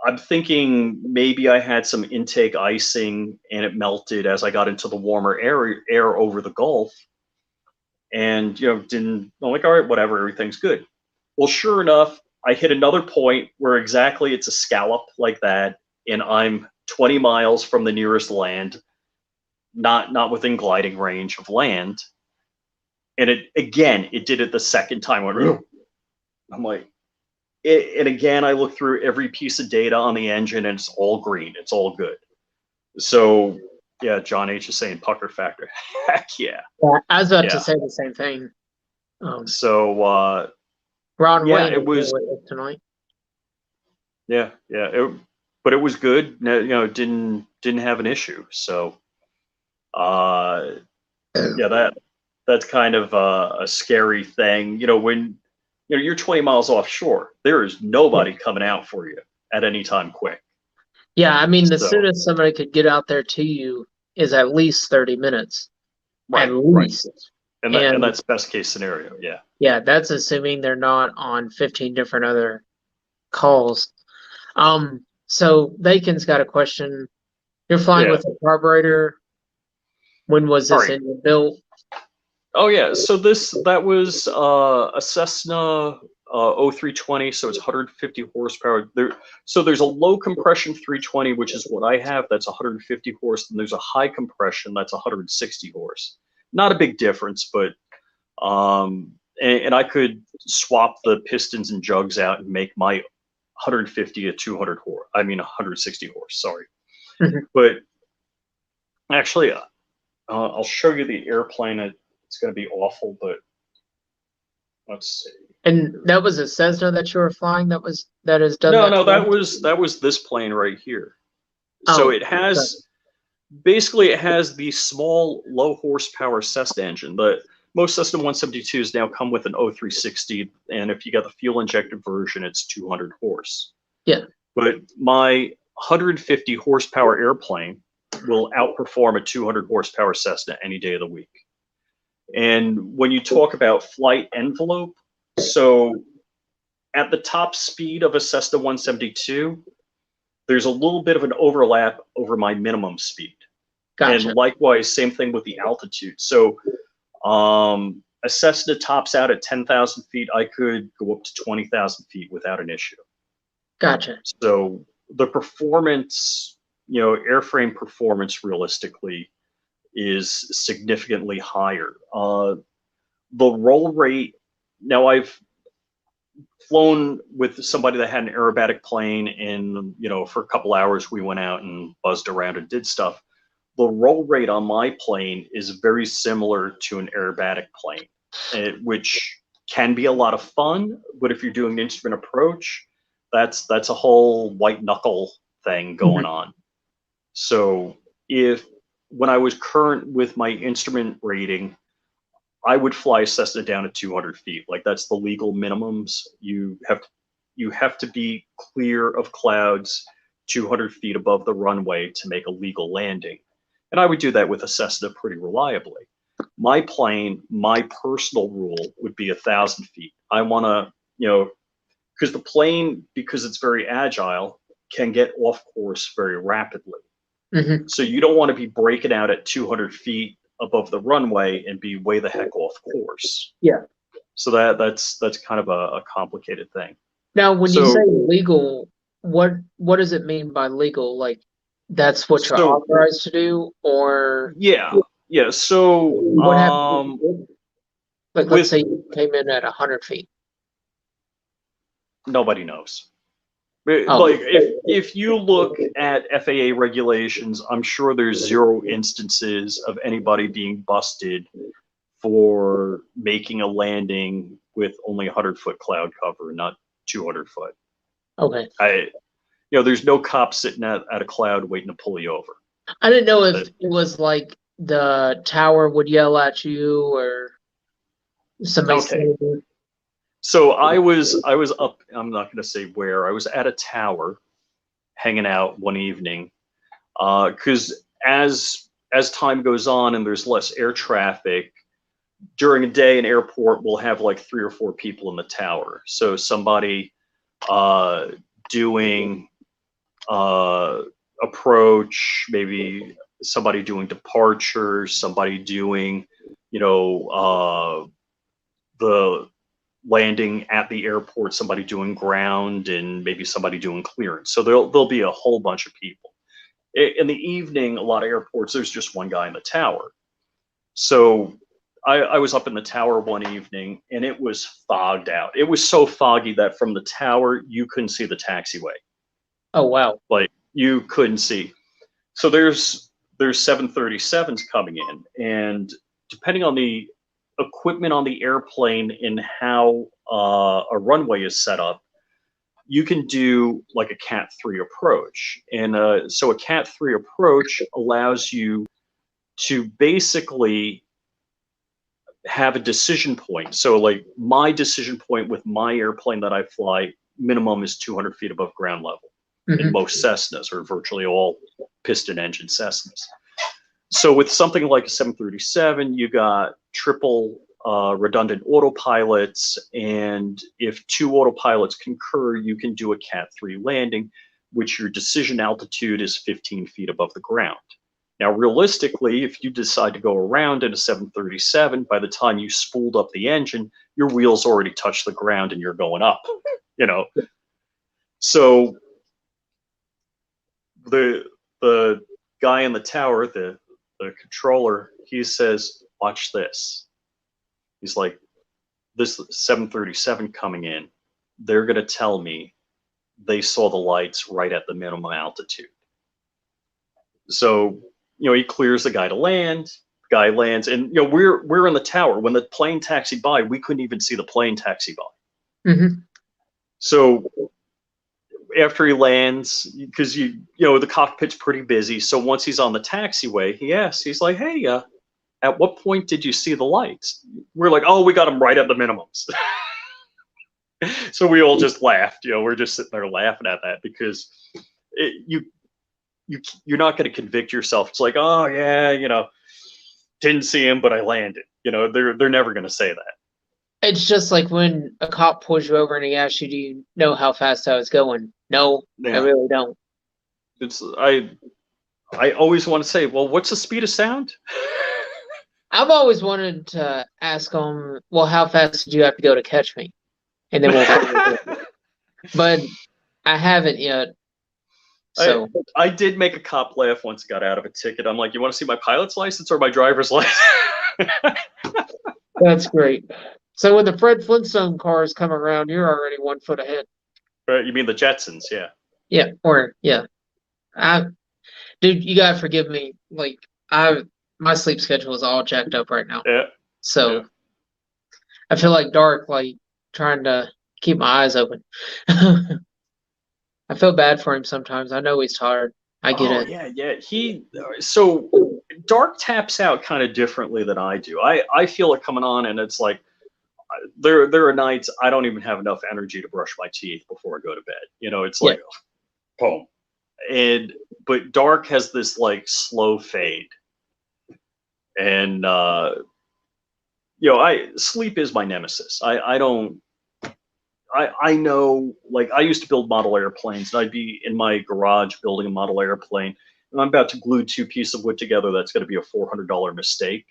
I'm thinking maybe I had some intake icing, and it melted as I got into the warmer air over the Gulf. And, I'm like, all right, whatever, everything's good. Well, sure enough, I hit another point where exactly it's a scallop like that, and I'm 20 miles from the nearest land, not within gliding range of land. And it did it the second time. I'm like, and again, I look through every piece of data on the engine, and it's all green. It's all good. So yeah, John H is saying pucker factor. Heck yeah. I was about to say the same thing. So Ron Wayne it was tonight. Yeah, but it was good. Didn't have an issue. So that's kind of a scary thing. When you're 20 miles offshore, there is nobody coming out for you at any time quick. Yeah, I mean, the soonest somebody could get out there to you is at least 30 minutes. Right, at least. And And that's best case scenario. Yeah. yeah, that's assuming they're not on 15 different other calls. So Bacon's got a question. You're flying Yeah. with a carburetor. When was All this right. engine built? Oh yeah. So that was a Cessna 0320. So it's 150 horsepower. So there's a low compression 320, which is what I have. That's 150 horse. And there's a high compression that's 160 horse. Not a big difference, but and I could swap the pistons and jugs out and make my 150 a 200 horse. I mean 160 horse. Sorry, but actually, I'll show you the airplane. It's going to be awful, but let's see. And that was a Cessna that you were flying that has done No, that? no, that was this plane right here. So Oh, it has basically it has the small low horsepower Cessna engine. The most Cessna 172s now come with an 0360, and if you got the fuel injected version, it's 200 horse. yeah. But my 150 horsepower airplane will outperform a 200 horsepower Cessna any day of the week. And when you talk about flight envelope, so at the top speed of a Cessna 172, there's a little bit of an overlap over my minimum speed. Gotcha. And likewise, same thing with the altitude. So a Cessna tops out at 10,000 feet. I could go up to 20,000 feet without an issue. Gotcha. So the performance, airframe performance realistically is significantly higher. The roll rate, now I've flown with somebody that had an aerobatic plane and, for a couple hours we went out and buzzed around and did stuff. The roll rate on my plane is very similar to an aerobatic plane, which can be a lot of fun, but if you're doing an instrument approach, that's a whole white knuckle thing going on. So when I was current with my instrument rating, I would fly Cessna down at 200 feet. Like that's the legal minimums. You have to be clear of clouds 200 feet above the runway to make a legal landing. And I would do that with a Cessna pretty reliably. My plane, my personal rule would be 1,000 feet. I want to, because the plane, because it's very agile, can get off course very rapidly. So you don't want to be breaking out at 200 feet above the runway and be way the heck off course. Yeah. So that's kind of a complicated thing. Now, when you say legal, what does it mean by legal? Like that's what you're authorized to do, or yeah. So what happens? Like let's say you came in at 100 feet. Nobody knows. Like if you look at FAA regulations, I'm sure there's 0 instances of anybody being busted for making a landing with only 100-foot cloud cover, not 200 foot. Okay. There's no cop sitting at a cloud waiting to pull you over. I didn't know if it was like the tower would yell at you or somebody. Okay. So I was up, I'm not going to say where, I was at a tower hanging out one evening because as time goes on and there's less air traffic, during a day an airport will have like 3 or 4 people in the tower. So somebody doing approach, maybe somebody doing departure, somebody doing, the landing at the airport, somebody doing ground, and maybe somebody doing clearance. So there'll be a whole bunch of people. In the evening, a lot of airports, there's just one guy in the tower. So I was up in the tower one evening and it was fogged out. It was so foggy that from the tower, you couldn't see the taxiway. Oh, wow. Like you couldn't see. So there's 737s coming in, and depending on the equipment on the airplane and how a runway is set up, you can do like a Cat 3 approach. And so a Cat 3 approach allows you to basically have a decision point. So like my decision point with my airplane that I fly, minimum is 200 feet above ground level in most Cessnas, or virtually all piston engine Cessnas. So with something like a 737, you got triple redundant autopilots, and if two autopilots concur, you can do a Cat 3 landing, which your decision altitude is 15 feet above the ground. Now, realistically, if you decide to go around in a 737, by the time you spooled up the engine, your wheels already touch the ground and you're going up, you know. So the guy in the tower, the controller, he says, watch this. He's like, this 737 coming in, they're going to tell me they saw the lights right at the minimum altitude. So, you know, he clears the guy to land. The guy lands, and you know, we're in the tower. When the plane taxied by, we couldn't even see the plane taxi by. Mm-hmm. So after he lands, because you know the cockpit's pretty busy, so once he's on the taxiway, he asks, he's like, "Hey, at what point did you see the lights?" We're like, "Oh, we got them right at the minimums." So we all just laughed. You know, we're just sitting there laughing at that because you're not going to convict yourself. It's like, oh yeah, you know, didn't see him, but I landed. You know, they're never going to say that. It's just like when a cop pulls you over and he asks you, "Do you know how fast I was going?" No, Yeah. I really don't. It's I always want to say, well, what's the speed of sound? I've always wanted to ask them, "Well, how fast did you have to go to catch me?" And then we'll. But I haven't yet. So I did make a cop laugh once I got out of a ticket. I'm like, "You want to see my pilot's license or my driver's license?" that's great. So when the Fred Flintstone cars come around, you're already 1 foot ahead. Right, you mean the Jetsons? Yeah. Yeah, yeah. Dude, you gotta forgive me. Like my sleep schedule is all jacked up right now. Yeah. So yeah. I feel like dark, like trying to keep my eyes open. I feel bad for him sometimes. I know he's tired. I get it. Yeah. So Dark taps out kind of differently than I do. I feel it coming on, and it's like there are nights I don't even have enough energy to brush my teeth before I go to bed. You know, it's like boom. But Dark has this like slow fade. And you know, sleep is my nemesis. I know, like, I used to build model airplanes, and I'd be in my garage building a model airplane, and I'm about to glue two pieces of wood together. That's going to be a $400 mistake.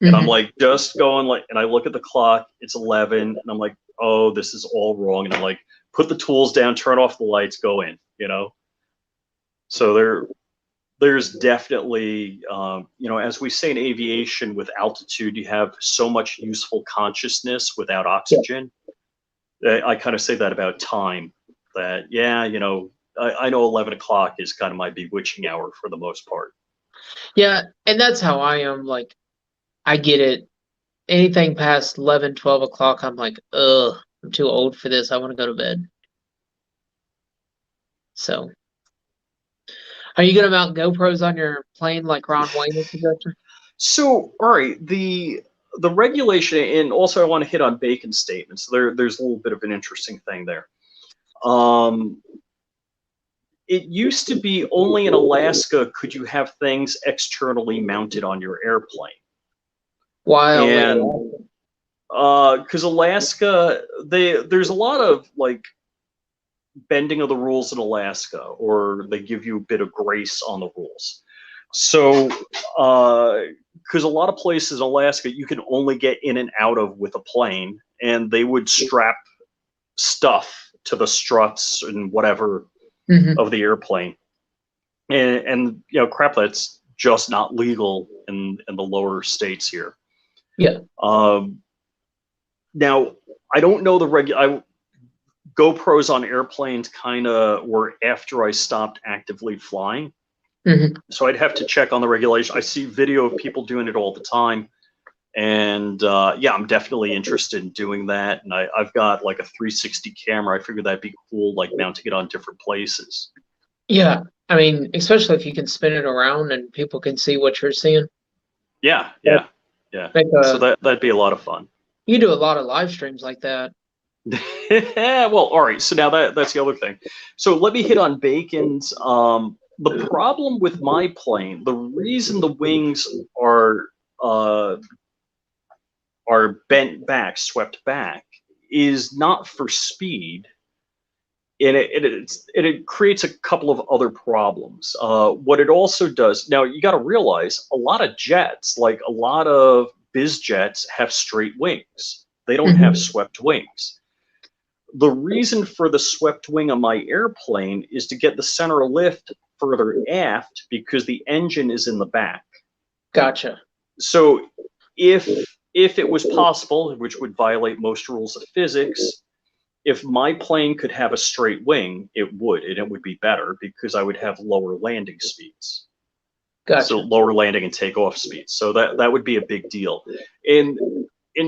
And I'm like, just going, like, and I look at the clock, it's 11, and I'm like, oh, this is all wrong. And I'm like, put the tools down, turn off the lights, go in, you know? So there's definitely, you know, as we say in aviation, with altitude, you have so much useful consciousness without oxygen. I kind of say that about time, that, yeah, you know, I know 11 o'clock is kind of my bewitching hour for the most part. Yeah, and that's how I am. Like, I get it. Anything past 11, 12 o'clock, I'm like, ugh, I'm too old for this. I want to go to bed. So, are you going to mount GoPros on your plane like Ron Wayne is suggesting? So, all right, the regulation, and also I want to hit on Bacon's statement. So there's a little bit of an interesting thing there. It used to be only in Alaska could you have things externally mounted on your airplane. Why? And because Alaska, there's a lot of like bending of the rules in Alaska, or they give you a bit of grace on the rules. So, because a lot of places in Alaska you can only get in and out of with a plane, and they would strap stuff to the struts and whatever of the airplane, and you know, crap, that's just not legal in the lower states here. Yeah. Now I don't know the GoPros on airplanes kind of were after I stopped actively flying. So I'd have to check on the regulation. I see video of people doing it all the time. And yeah, I'm definitely interested in doing that. And I've got like a 360 camera. I figured that'd be cool, like mounting it on different places. Yeah. I mean, especially if you can spin it around and people can see what you're seeing. Yeah. Like, so that'd be a lot of fun. You do a lot of live streams like that. Well, all right. So now that's the other thing. So let me hit on Bacon's. the problem with my plane, the reason the wings are uh, are bent back, swept back, is not for speed, and it creates a couple of other problems. What it also does, now you got to realize, a lot of jets, like a lot of biz jets, have straight wings. They don't have Mhm. swept wings. The reason for the swept wing on my airplane is to get the center of lift further aft because the engine is in the back. Gotcha. So if it was possible, which would violate most rules of physics, if my plane could have a straight wing, it would, and it would be better because I would have lower landing speeds. So Gotcha. lower landing and takeoff speeds. So that would be a big deal. And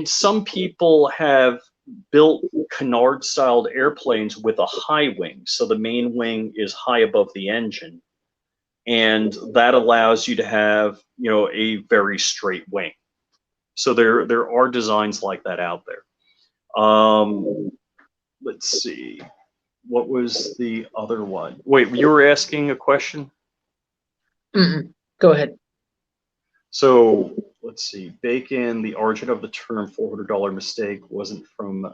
some people have built canard styled airplanes with a high wing. So the main wing is high above the engine. And that allows you to have, a very straight wing. So there are designs like that out there. Let's see. What was the other one? Wait, you were asking a question? Mm-mm. Go ahead. So let's see. Bacon, the origin of the term $400 mistake wasn't from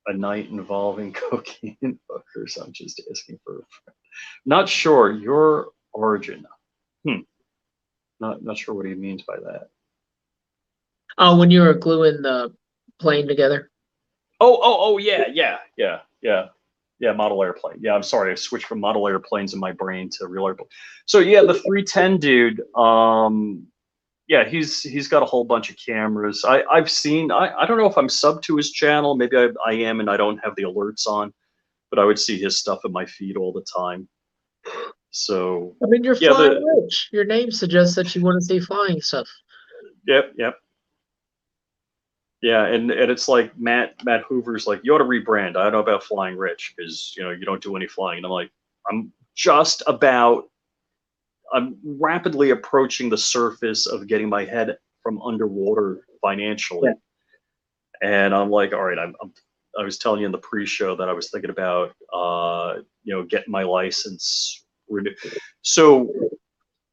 a night involving cocaine hookers. I'm just asking for a friend. Not sure. Your origin. Not sure what he means by that. Oh, when you were gluing the plane together. Oh, yeah, model airplane. Yeah, I'm sorry, I switched from model airplanes in my brain to real airplane. So yeah, the 310 dude. Yeah, he's got a whole bunch of cameras. I've seen. I don't know if I'm sub to his channel. Maybe I am, and I don't have the alerts on. But I would see his stuff in my feed all the time. So I mean, you're yeah, flying rich. Your name suggests that you want to see flying stuff. yep. Yeah, and it's like Matt Hoover's like, you ought to rebrand. I don't know about flying rich because you don't do any flying. And I'm like, I'm just about I'm rapidly approaching the surface of getting my head from underwater financially. Yeah. And I'm like, all right, I was telling you in the pre-show that I was thinking about getting my license renewed. So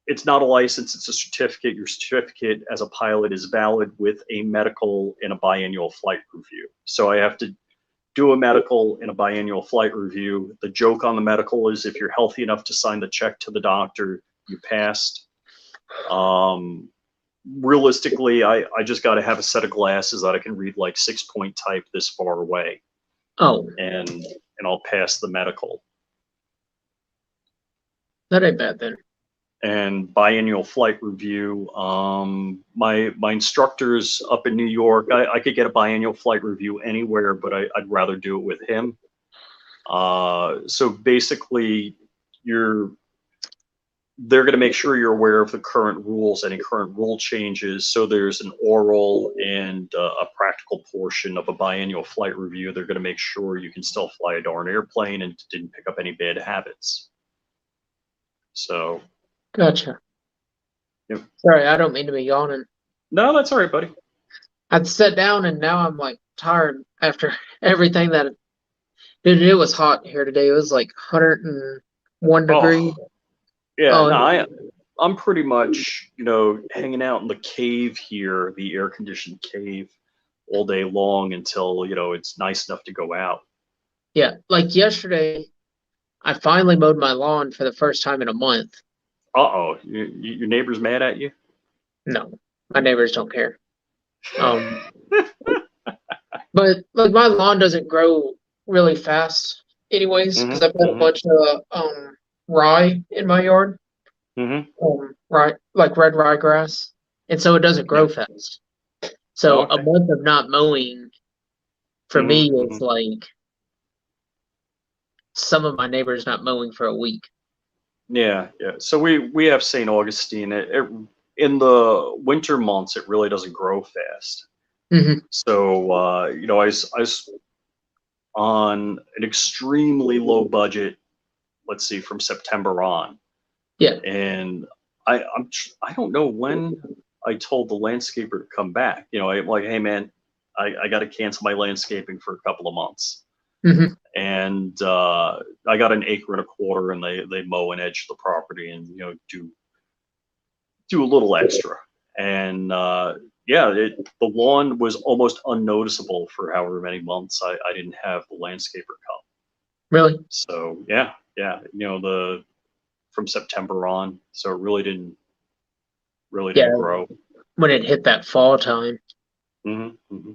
it's not a license, it's a certificate. Your certificate as a pilot is valid with a medical and a biannual flight review. So I have to do a medical and a biannual flight review. The joke on the medical is if you're healthy enough to sign the check to the doctor, you passed. Realistically, I just got to have a set of glasses that I can read like 6-point type this far away, Oh, and I'll pass the medical. that ain't bad then. And biannual flight review. My instructor's up in New York. I could get a biannual flight review anywhere, but I'd rather do it with him. So basically, they're going to make sure you're aware of the current rules, any current rule changes. So there's an oral and a practical portion of a biannual flight review. They're going to make sure you can still fly a darn airplane and didn't pick up any bad habits. So. Gotcha. Yep. Sorry, I don't mean to be yawning. No, that's all right, buddy. I'd sat down and now I'm like tired after everything that. Dude, it was hot here today. It was like 101 degrees. Oh, yeah. Oh, No, I'm pretty much, hanging out in the cave here, the air-conditioned cave, all day long until, it's nice enough to go out. yeah. Like yesterday, I finally mowed my lawn for the first time in a month. Uh-oh, your neighbor's mad at you? No, my neighbors don't care. But like my lawn doesn't grow really fast anyways, because I put a bunch of rye in my yard. Rye, like red ryegrass. And so it doesn't grow fast. So a month of not mowing for me is like some of my neighbors not mowing for a week. Yeah. So we have St. Augustine. In the winter months, it really doesn't grow fast. So I was on an extremely low budget. Let's see, from September on. Yeah. And I don't know when I told the landscaper to come back. I'm like, hey man, I got to cancel my landscaping for a couple of months. Hmm. and I got an acre and a quarter, and they mow and edge the property, and do a little extra. And yeah, the lawn was almost unnoticeable for however many months I didn't have the landscaper come. Really? So yeah, the from September on, so it really Yeah, didn't grow. when it hit that fall time. Hmm. Hmm.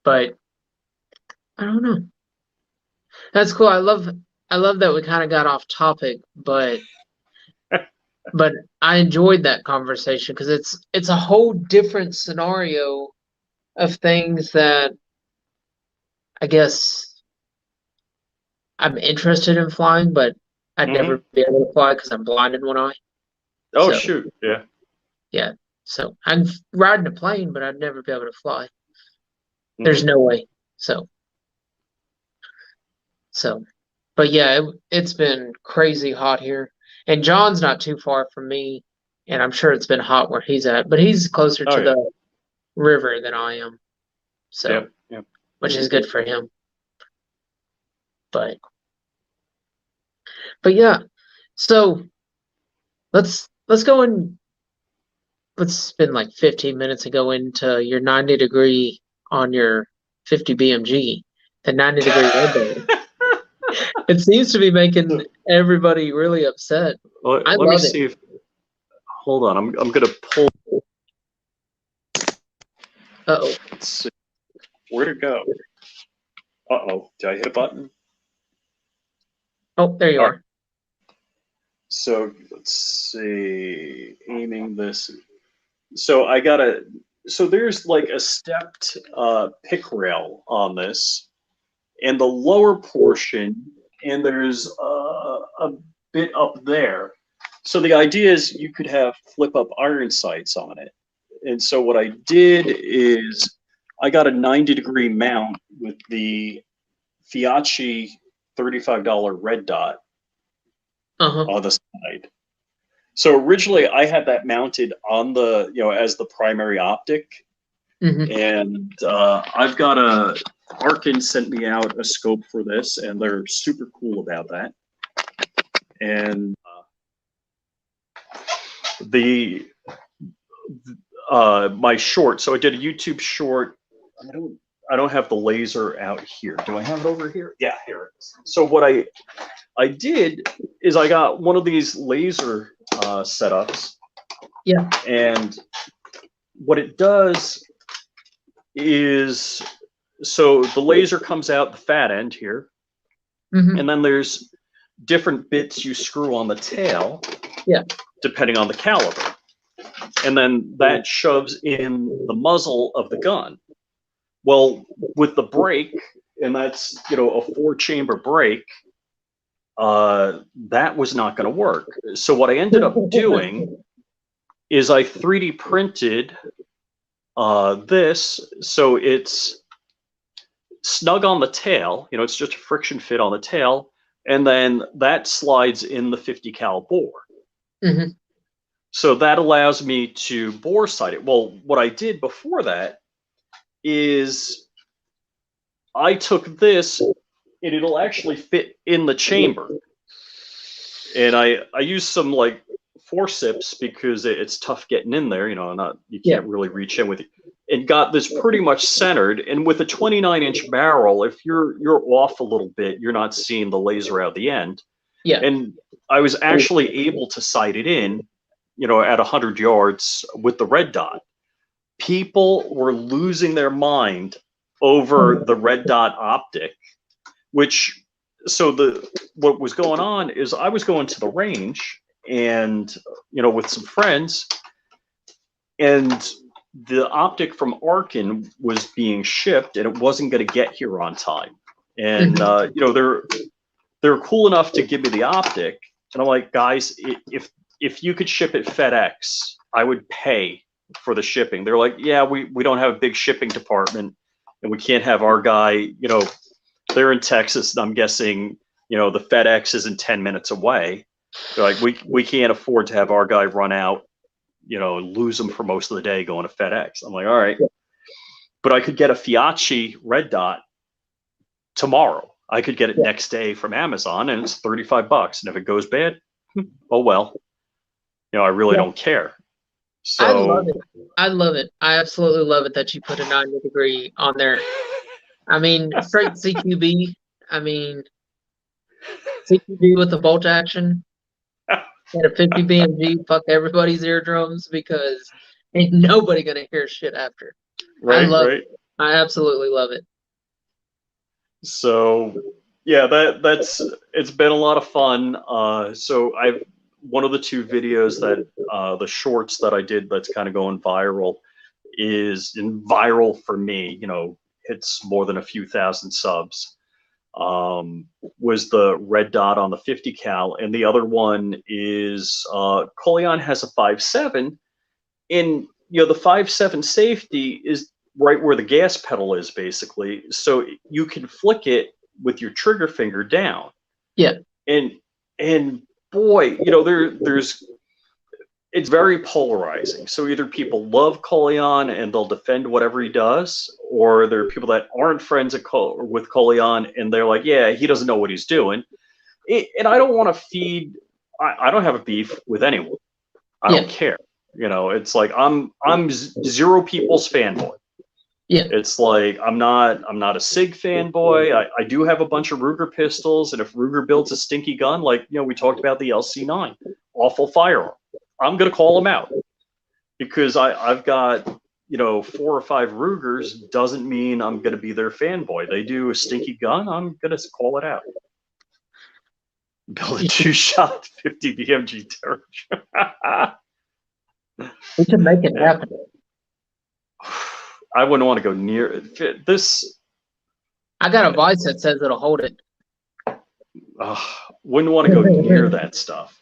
But I don't know. That's cool. I love that we kind of got off topic, but I enjoyed that conversation because it's a whole different scenario of things that I guess I'm interested in flying, but I'd Hmm. never be able to fly because I'm blind in one eye. Oh So shoot, yeah. yeah. So I can ride in a plane, but I'd never be able to fly. There's Hmm. no way. So so but yeah, it's been crazy hot here. And John's not too far from me, and I'm sure it's been hot where he's at, but he's closer Oh to yeah, the river than I am. So, yep, yep. which is good for him. But yeah. So let's go in. Let's spend like 15 minutes and go into your 90 degree on your 50 BMG, the 90 degree window. It seems to be making So, everybody really upset. I let me love it. see if. Hold on, I'm gonna pull. Uh-oh. Let's see, where'd it go? Uh-oh, did I hit a button? Oh, there you All right. are. So let's see, aiming this. So I gotta. So there's like a stepped pick rail on this, and the lower portion, and there's a bit up there. So the idea is you could have flip up iron sights on it. And so what I did is I got a 90-degree mount with the Fiatchi $35 red dot Uh-huh. on the side. So originally I had that mounted on the, as the primary optic. Hmm. And I've got Arkin sent me out a scope for this, and they're super cool about that. And the my short, so I did a YouTube short. I don't have the laser out here. Do I have it over here? Yeah, here it is. So what I did is I got one of these laser setups. Yeah. And what it does is, so the laser comes out the fat end here, Hmm. and then there's different bits you screw on the tail, Yeah. depending on the caliber, and then that shoves in the muzzle of the gun. Well, with the brake, and that's a 4-chamber brake, that was not going to work. So what I ended up doing is I 3D printed this, so it's snug on the tail. It's just a friction fit on the tail, and then that slides in the 50 cal bore. Hmm. So that allows me to bore sight it. Well, what I did before that is I took this, and it'll actually fit in the chamber. And I use some like forceps because it's tough getting in there. You can't really reach in with it. And got this pretty much centered. And with a 29-inch barrel, if you're off a little bit, you're not seeing the laser out the end. Yeah. And I was actually able to sight it in, at 100 yards with the red dot. People were losing their mind over the red dot optic, which, so what was going on is I was going to the range and, with some friends, and the optic from Arkin was being shipped and it wasn't going to get here on time. And, they're cool enough to give me the optic. And I'm like, guys, if you could ship it FedEx, I would pay for the shipping. They're like, yeah, we don't have a big shipping department, and we can't have our guy, they're in Texas, and I'm guessing, the FedEx isn't 10 minutes away. They're like, we can't afford to have our guy run out, lose him for most of the day going to FedEx. I'm like, all right. But I could get a Fiatchi red dot tomorrow. I could get it next day from Amazon, and it's $35. And if it goes bad, oh well. I really don't care. I love So it. I love it. I absolutely love it that you put a 90-degree on there. I mean, straight CQB. I mean, CQB with the bolt action and a 50 BMG. Fuck everybody's eardrums because ain't nobody gonna hear shit after. I love right. it. I absolutely love it. So yeah, that's it's been a lot of fun. So I've one of the two videos that the shorts that I did that's kind of going viral is viral for me. It's more than a few thousand subs. Was the red dot on the 50 cal, and the other one is Coleon has a 5.7, and the 5.7 safety is right where the gas pedal is basically, so you can flick it with your trigger finger down. Yeah. And boy, there's it's very polarizing. So either people love Coleon and they'll defend whatever he does, or there are people that aren't friends with Coleon and they're like, yeah, he doesn't know what he's doing. And I don't want to feed. I don't have a beef with anyone. I don't care. It's like I'm zero people's fanboy. Yeah. It's like I'm not a SIG fanboy. I do have a bunch of Ruger pistols, and if Ruger builds a stinky gun, like we talked about the LC9, awful firearm, I'm gonna call them out because I've got 4 or 5 Rugers. Doesn't mean I'm gonna be their fanboy. They do a stinky gun, I'm gonna call it out. Build a 2-shot 50 BMG turret. We can make it happen. I wouldn't want to go near this. I got a Vice that says it'll hold it. Wouldn't want to go near that stuff.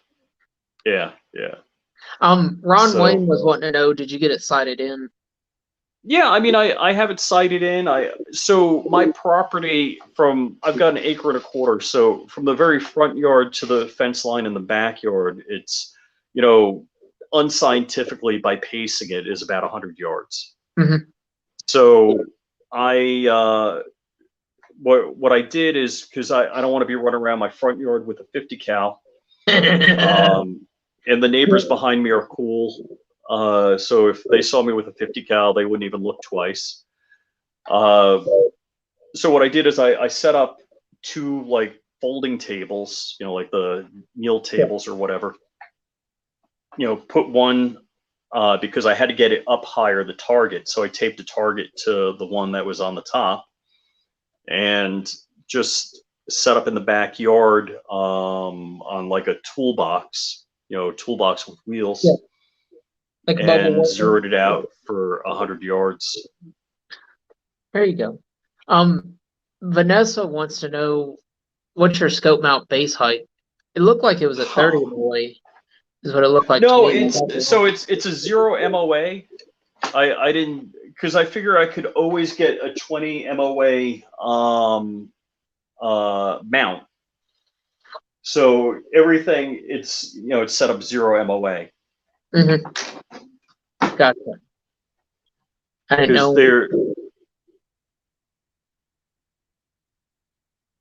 Yeah. Ron Wayne was wanting to know, did you get it sighted in? Yeah, I mean, I have it sighted in. So my property I've got 1.25 acres. So from the very front yard to the fence line in the backyard, it's unscientifically by pacing it is about 100 yards. Mm-hmm. So what I did is, because I don't want to be running around my front yard with a 50 cal, and the neighbors behind me are cool. So if they saw me with a 50 cal, they wouldn't even look twice. So what I did is I set up 2 like folding tables, like the meal tables or whatever. Put one. Because I had to get it up higher, the target. So I taped the target to the one that was on the top and just set up in the backyard on like a toolbox, toolbox with wheels, like and zeroed it out for 100 yards. There you go. Vanessa wants to know, what's your scope mount base height? It looked like it was a 30 MOA. Is what it looked like. No, it's a 0 MOA. I didn't, because I figure I could always get a 20 MOA mount. So everything it's set up 0 MOA. Mm-hmm. Gotcha. I didn't know.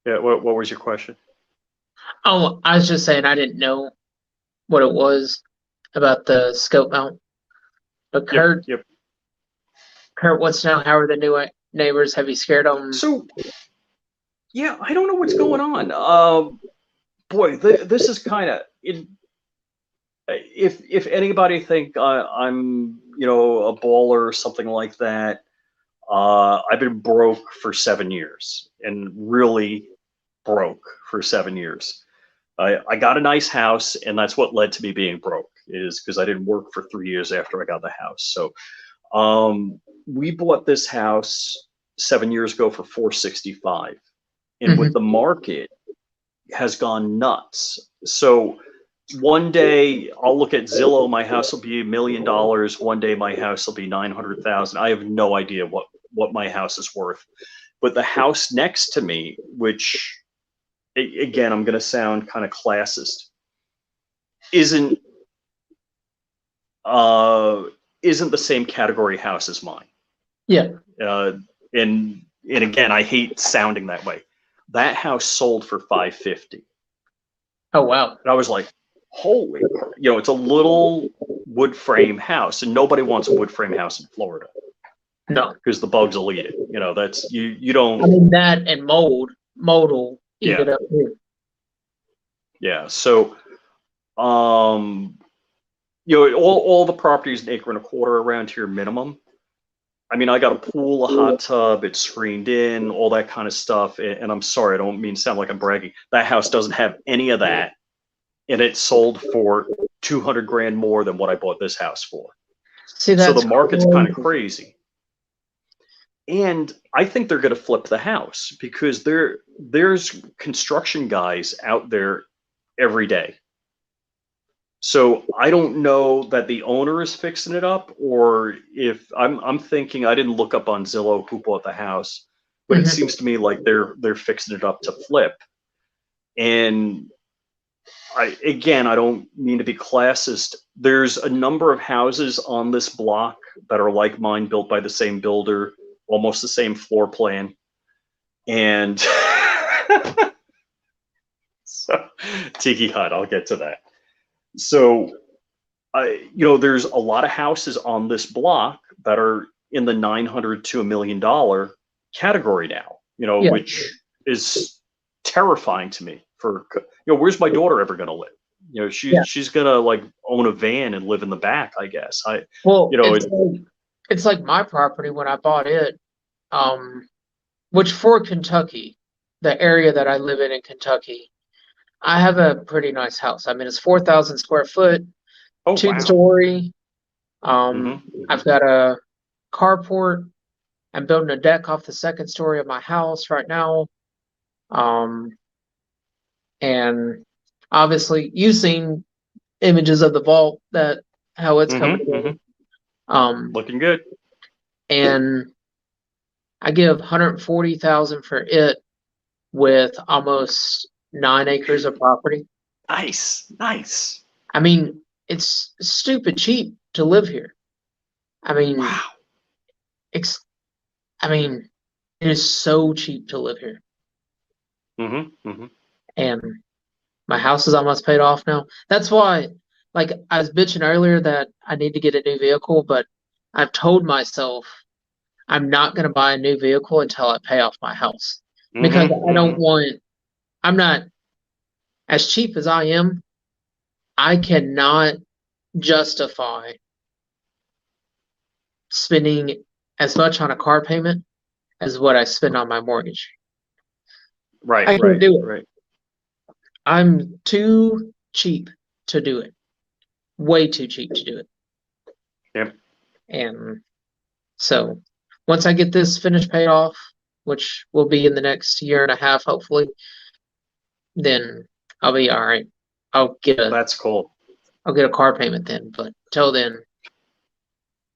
Yeah. What was your question? Oh, I was just saying I didn't know what it was about the scope mount. But Kurt, Kurt wants to know, how are the new neighbors? Have you scared them? So, yeah, I don't know what's going on. Boy, this is kind of if anybody think I'm a baller or something like that, I've been broke for 7 years, and really broke for 7 years. I got a nice house, and that's what led to me being broke, is because I didn't work for 3 years after I got the house. So we bought this house 7 years ago for $465, and with the market has gone nuts. So one day I'll look at Zillow, my house will be $1 million. One day my house will be 900,000. I have no idea what my house is worth. But the house next to me, which, again, I'm going to sound kind of classist, isn't the same category house as mine. Yeah. And again, I hate sounding that way. That house sold for 550. Oh wow. And I was like, holy, it's a little wood frame house, and nobody wants a wood frame house in Florida No. because the bugs will eat it. That's you don't. I mean that and mold will eat it up here. Yeah. So, all the properties an acre and a quarter around here minimum. I mean, I got a pool, a hot tub, it's screened in, all that kind of stuff. And I'm sorry, I don't mean to sound like I'm bragging. That house doesn't have any of that, and it sold for 200 grand more than what I bought this house for. See, so the market's kind of crazy. And I think they're going to flip the house because there's construction guys out there every day. So I don't know that the owner is fixing it up, or if I'm thinking, I didn't look up on Zillow who bought the house, but it seems to me like they're fixing it up to flip. And I don't mean to be classist. There's a number of houses on this block that are like mine, built by the same builder, almost the same floor plan. And so Tiki Hut, I'll get to that. So, there's a lot of houses on this block that are in the $900 to $1 million category now, which is terrifying to me. Where's my daughter ever going to live? She's going to like own a van and live in the back, I guess. It's like my property when I bought it, which for Kentucky, the area that I live in Kentucky, I have a pretty nice house. I mean, it's 4,000 square foot, 2-story. I've got a carport. I'm building a deck off the 2nd story of my house right now. And obviously you've seen images of the vault, how it's coming together. Looking good. And I give $140,000 for it with almost 9 acres of property. Nice. I mean, it's stupid cheap to live here. I mean, wow. It is so cheap to live here. And my house is almost paid off now. That's why, like I was bitching earlier that I need to get a new vehicle, but I've told myself I'm not going to buy a new vehicle until I pay off my house. Because I'm not, as cheap as I am, I cannot justify spending as much on a car payment as what I spend on my mortgage. I can't do it. Right. I'm too cheap to do it. Way too cheap to do it. Yep. And so once I get this finished paid off, which will be in the next year and a half, hopefully, then I'll be all right. That's cool. I'll get a car payment then, but till then,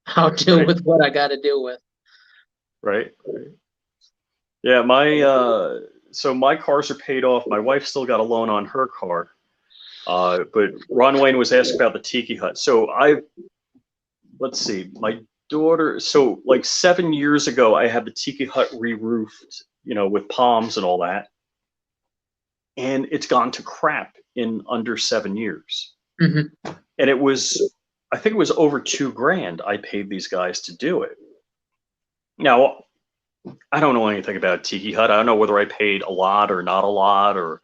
I'll deal with what I got to deal with. Right. Yeah, so my cars are paid off. My wife still got a loan on her car. But Ron Wayne was asked about the Tiki Hut. So let's see, my daughter, so like 7 years ago, I had the Tiki Hut re-roofed, with palms and all that. And it's gone to crap in under 7 years. And I think it was over $2,000 I paid these guys to do it. Now, I don't know anything about Tiki Hut. I don't know whether I paid a lot or not a lot, or,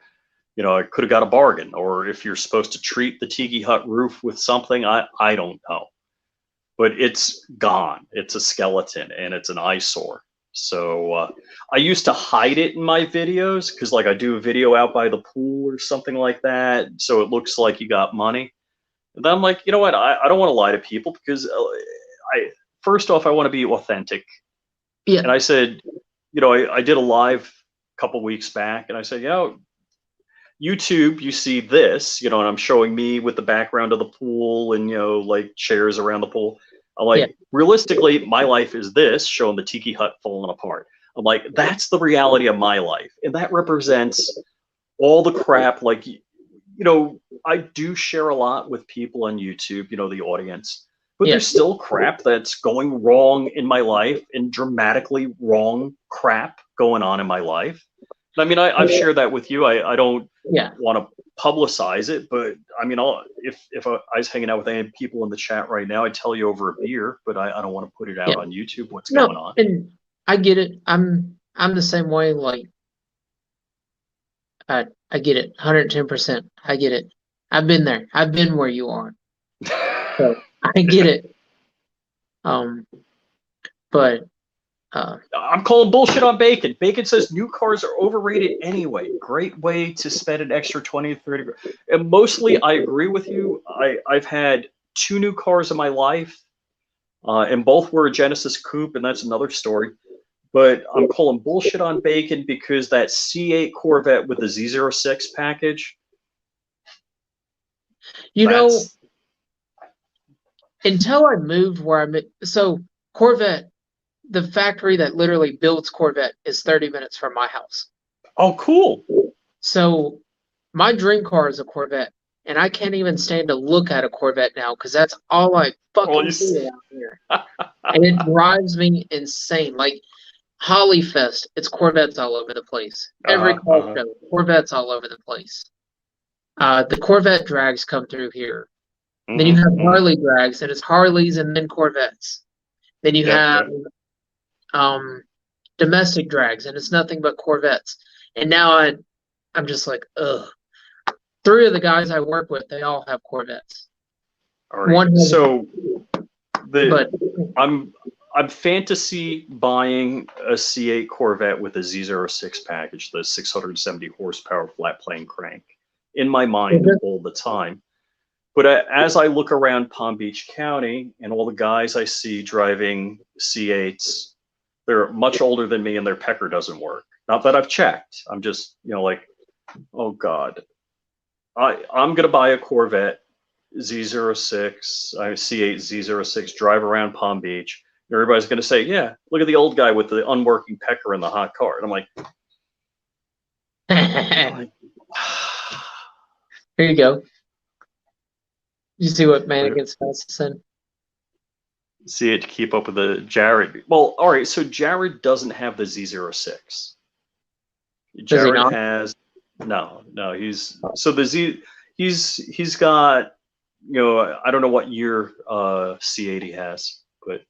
I could have got a bargain, or if you're supposed to treat the Tiki Hut roof with something, I don't know. But it's gone. It's a skeleton and it's an eyesore. So I used to hide it in my videos because like I do a video out by the pool or something like that. So it looks like you got money. And then I'm like, you know what? I don't want to lie to people because first off, I want to be authentic. Yeah. And I said, I did a live a couple weeks back and I said, YouTube, you see this, and I'm showing me with the background of the pool and, like chairs around the pool. I'm like, realistically, my life is this, showing the Tiki Hut falling apart. I'm like, that's the reality of my life. And that represents all the crap. Like, I do share a lot with people on YouTube, the audience. But there's still crap that's going wrong in my life and dramatically wrong crap going on in my life. I mean, I've shared that with you. I don't Yeah. want to publicize it, but I mean, if I was hanging out with any people in the chat right now, I'd tell you over a beer, but I don't want to put it out Yeah. on YouTube what's No, going on. and I get it. I'm the same way. Like I get it, 110%. I get it. I've been there. I've been where you are. So I get it. But I'm calling bullshit on Bacon. Bacon says new cars are overrated anyway. Great way to spend an extra 20 to 30 grand. And mostly, I agree with you. I've had 2 new cars in my life, and both were a Genesis Coupe, and that's another story. But I'm calling bullshit on Bacon because that C8 Corvette with the Z06 package. you know, until I moved where I'm at, so Corvette, the factory that literally builds Corvette is 30 minutes from my house. Oh, cool. So my dream car is a Corvette, and I can't even stand to look at a Corvette now because that's all I fucking see out here. And it drives me insane. Like Hollyfest, it's Corvettes all over the place. Every car show, Corvettes all over the place. The Corvette drags come through here. Then you have Harley drags, and it's Harleys and then Corvettes. Then you have domestic drags, and it's nothing but Corvettes. And now I'm just like, ugh. 3 of the guys I work with, they all have Corvettes. All right. So I'm fantasy buying a C8 Corvette with a Z06 package, the 670 horsepower flat plane crank, in my mind all the time. But as I look around Palm Beach County and all the guys I see driving C8s, they're much older than me and their pecker doesn't work. Not that I've checked. I'm just, like, oh God. I'm going to buy a Corvette Z06, C8 Z06, drive around Palm Beach. Everybody's going to say, yeah, look at the old guy with the unworking pecker in the hot car. And I'm like, here you go. You see what Mannequin's Fast said? See it to keep up with the Jared. Well, all right. So Jared doesn't have the Z06. Jared has no. He's so the Z. He's got I don't know what year C8 he has, but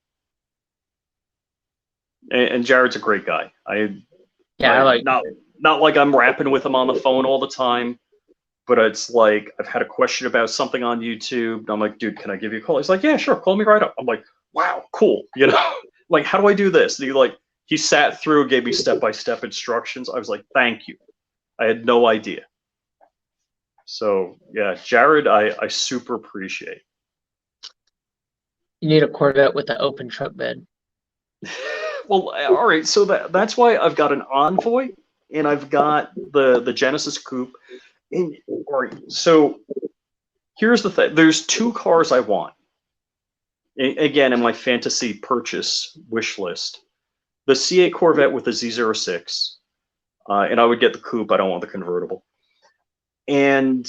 and Jared's a great guy. I like not like I'm rapping with him on the phone all the time. But it's like I've had a question about something on YouTube, and I'm like, dude, can I give you a call? He's like, yeah, sure, call me right up. I'm like, wow, cool. Like, how do I do this? And he sat through, gave me step-by-step instructions. I was like, thank you. I had no idea. So yeah, Jared, I super appreciate. You need a Corvette with an open truck bed. Well, all right. So that's why I've got an Envoy, and I've got the Genesis Coupe. So here's the thing. There's 2 cars I want. Again, in my fantasy purchase wish list. The C8 Corvette with the Z06. And I would get the coupe. I don't want the convertible. And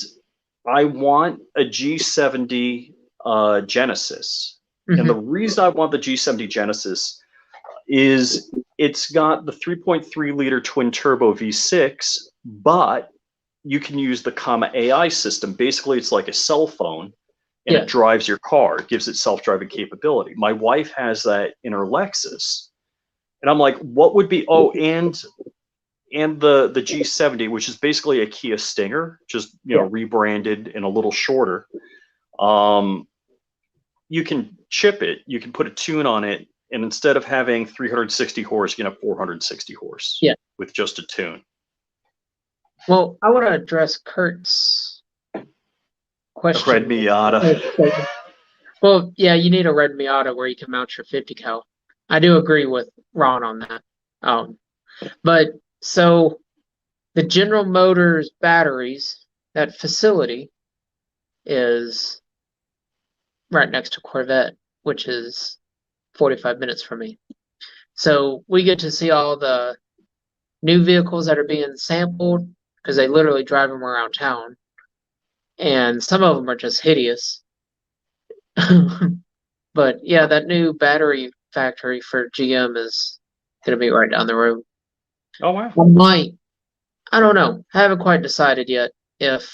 I want a G70 Genesis. Mm-hmm. And the reason I want the G70 Genesis is it's got the 3.3 liter twin turbo V6, but you can use the Comma AI system. Basically, it's like a cell phone, and it drives your car. It gives it self-driving capability. My wife has that in her Lexus, and I'm like, what would be? Oh, and the G70, which is basically a Kia Stinger, just rebranded and a little shorter. You can chip it. You can put a tune on it, and instead of having 360 horse, you can have 460 horse. With just a tune. Well, I want to address Kurt's question. A red Miata. Well, yeah, you need a red Miata where you can mount your 50 cal. I do agree with Ron on that. But so the General Motors batteries, that facility is right next to Corvette, which is 45 minutes from me. So we get to see all the new vehicles that are being sampled, because they literally drive them around town. And some of them are just hideous. But yeah, that new battery factory for GM is going to be right down the road. Oh, wow. I don't know. I haven't quite decided yet if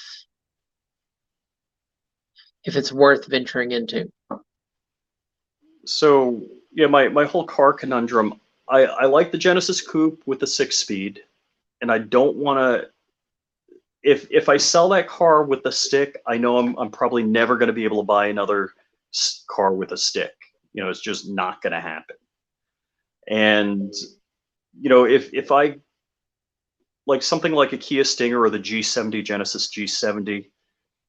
it's worth venturing into. So yeah, my whole car conundrum. I like the Genesis Coupe with the 6 speed, and I don't want to. If I sell that car with the stick, I know I'm probably never going to be able to buy another car with a stick. It's just not going to happen. And if I like something like a Kia Stinger or the G70 Genesis G70,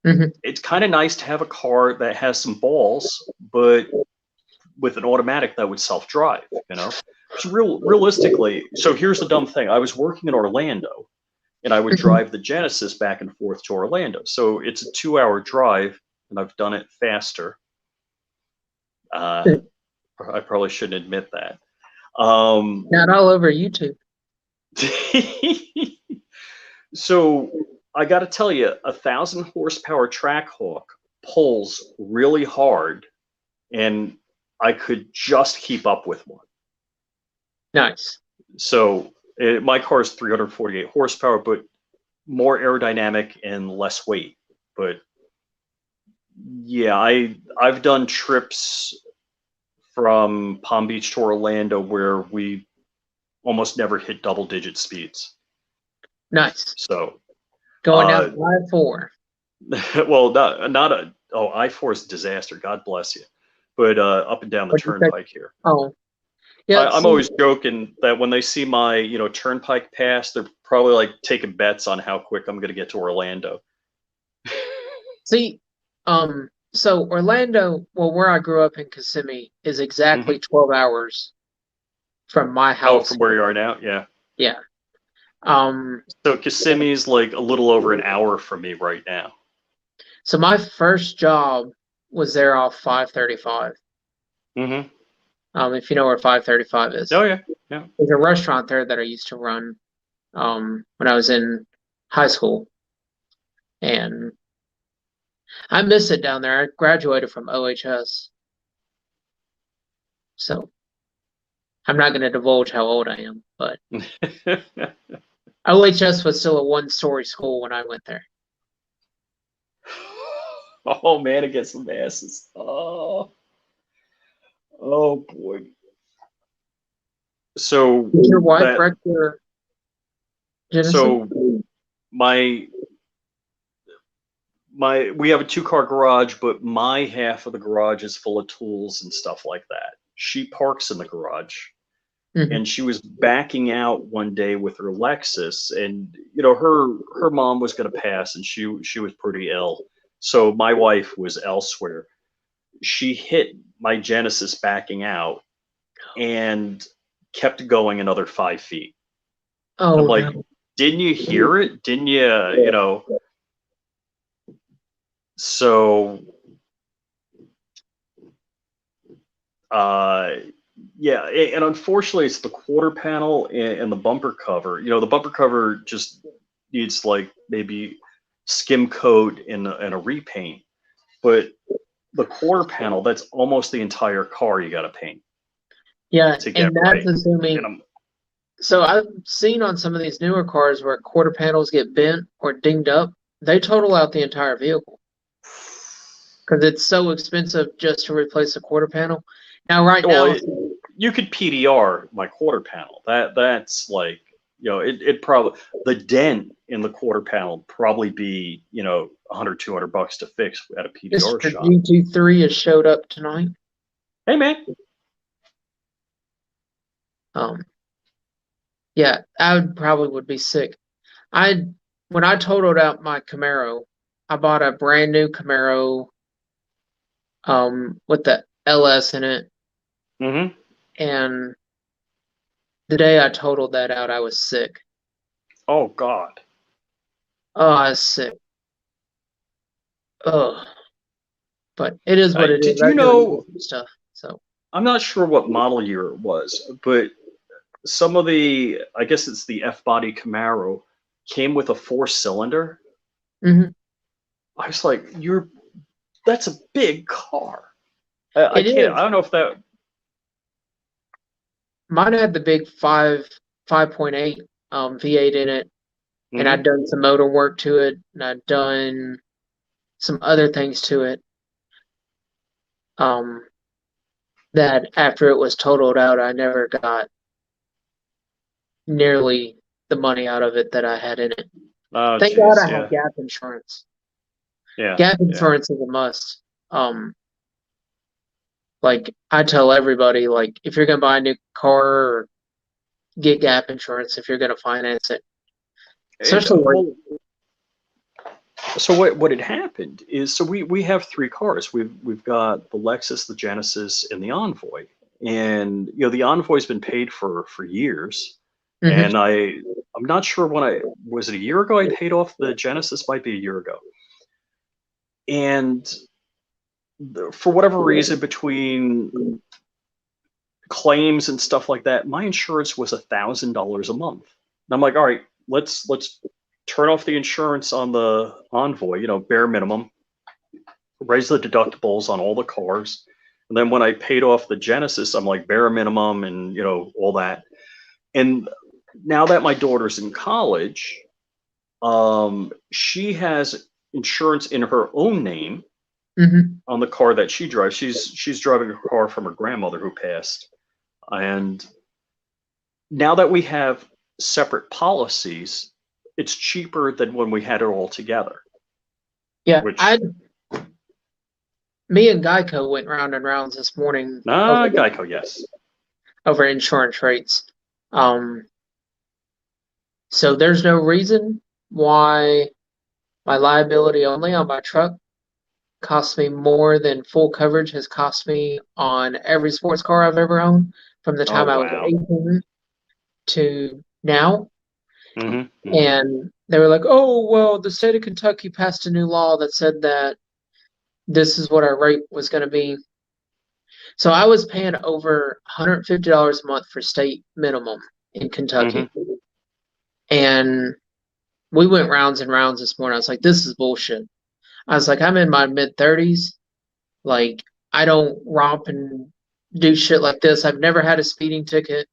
Hmm. it's kind of nice to have a car that has some balls, but with an automatic that would self-drive. So realistically, so here's the dumb thing: I was working in Orlando, and I would Hmm. drive the Genesis back and forth to Orlando. So it's a 2-hour drive, and I've done it faster. I probably shouldn't admit that. Not all over YouTube. So I got to tell you, 1,000 horsepower Trackhawk pulls really hard, and I could just keep up with one. Nice. So my car is 348 horsepower, but more aerodynamic and less weight. But yeah, I've done trips from Palm Beach to Orlando where we almost never hit double-digit speeds. Nice. So, Going down I-4. well, not a I-4 is a disaster. God bless you. But up and down the What'd you say? turnpike here. Oh, yeah. I'm See, always joking that when they see my turnpike pass, they're probably like taking bets on how quick I'm going to get to Orlando. see. So Orlando, well, where I grew up in Kissimmee, is Hmm. exactly 12 hours from my Oh, house. from where you are now, yeah. Yeah. Um. So Kissimmee's like a little over an hour from me right now. So my first job was there off 535. Hmm. If you know where 535 is, Oh yeah, yeah. there's a restaurant there that I used to run. When I was in high school, and I miss it down there. I graduated from OHS, so I'm not going to divulge how old I am, but OHS was still a one-story school when I went there. Oh man, it gets some asses. Oh boy. So Did your wife that wreck your Genesis? so my we have a 2-car garage, but my half of the garage is full of tools and stuff like that. She parks in the garage, Hmm. and she was backing out one day with her Lexus, and her mom was going to pass, and she was pretty ill, so my wife was elsewhere. She hit my Genesis backing out and kept going another 5 feet. I'm Oh like, no. didn't you hear it? Didn't you? So uh, yeah, and unfortunately, it's the quarter panel and the bumper cover. The bumper cover just needs like maybe skim coat and a repaint, but the quarter panel, that's almost the entire car you got to paint Yeah, to get and that's right. And assuming. I'm So I've seen on some of these newer cars where quarter panels get bent or dinged up, they total out the entire vehicle because it's so expensive just to replace a quarter panel. Now, right well, now, you could PDR my quarter panel. That's like it probably, the dent in the quarter panel probably be 100 $200 to fix at a PDR Mr. shop. GT3 has showed up tonight. Hey man. Um, yeah, I would be sick. I When I totaled out my Camaro, I bought a brand new Camaro with the LS in it, Hmm. and the day I totaled that out, I was sick. Oh God. Oh, I was sick. Oh, but it is what it is. Did I you do know? it stuff. So, I'm not sure what model year it was, but some of the, I guess it's the F body Camaro, came with a 4-cylinder. mhm. I was like, that's a big car. I It can't. I is. don't know if that. Mine had the big 5.8 V8 in it, and I'd done some motor work to it, and I'd done some other things to it. That after it was totaled out, I never got nearly the money out of it that I had in it. Oh, Thank God jeez, I have yeah, gap insurance. yeah, Gap yeah. insurance is a must. Like I tell everybody, like if you're gonna buy a new car, or get gap insurance if you're gonna finance it. And Especially like, so what had happened is, so we have three cars. We've got the Lexus, the Genesis, and the Envoy. And the Envoy's been paid for years. mhm, And I'm not sure when was it a year ago I paid off the Genesis, might be a year ago. And for whatever reason, between claims and stuff like that, my insurance was $1,000 a month. And I'm like, all right, let's turn off the insurance on the Envoy, bare minimum, raise the deductibles on all the cars. And then when I paid off the Genesis, I'm like, bare minimum and, all that. And now that my daughter's in college, she has insurance in her own name mhm. on the car that she drives. She's driving a car from her grandmother who passed. And now that we have separate policies, it's cheaper than when we had it all together. Yeah, Which me and Geico went round and rounds this morning Geico, yes. over insurance rates. So there's no reason why my liability only on my truck costs me more than full coverage has cost me on every sports car I've ever owned from the time I was Wow. 18 to now. Mm-hmm. And they were like, oh, well, the state of Kentucky passed a new law that said that this is what our rate was going to be. So I was paying over $150 a month for state minimum in Kentucky. Mm-hmm. And we went rounds and rounds this morning. I was like, this is bullshit. I was like, I'm in my mid-30s. Like, I don't romp and do shit like this. I've never had a speeding ticket,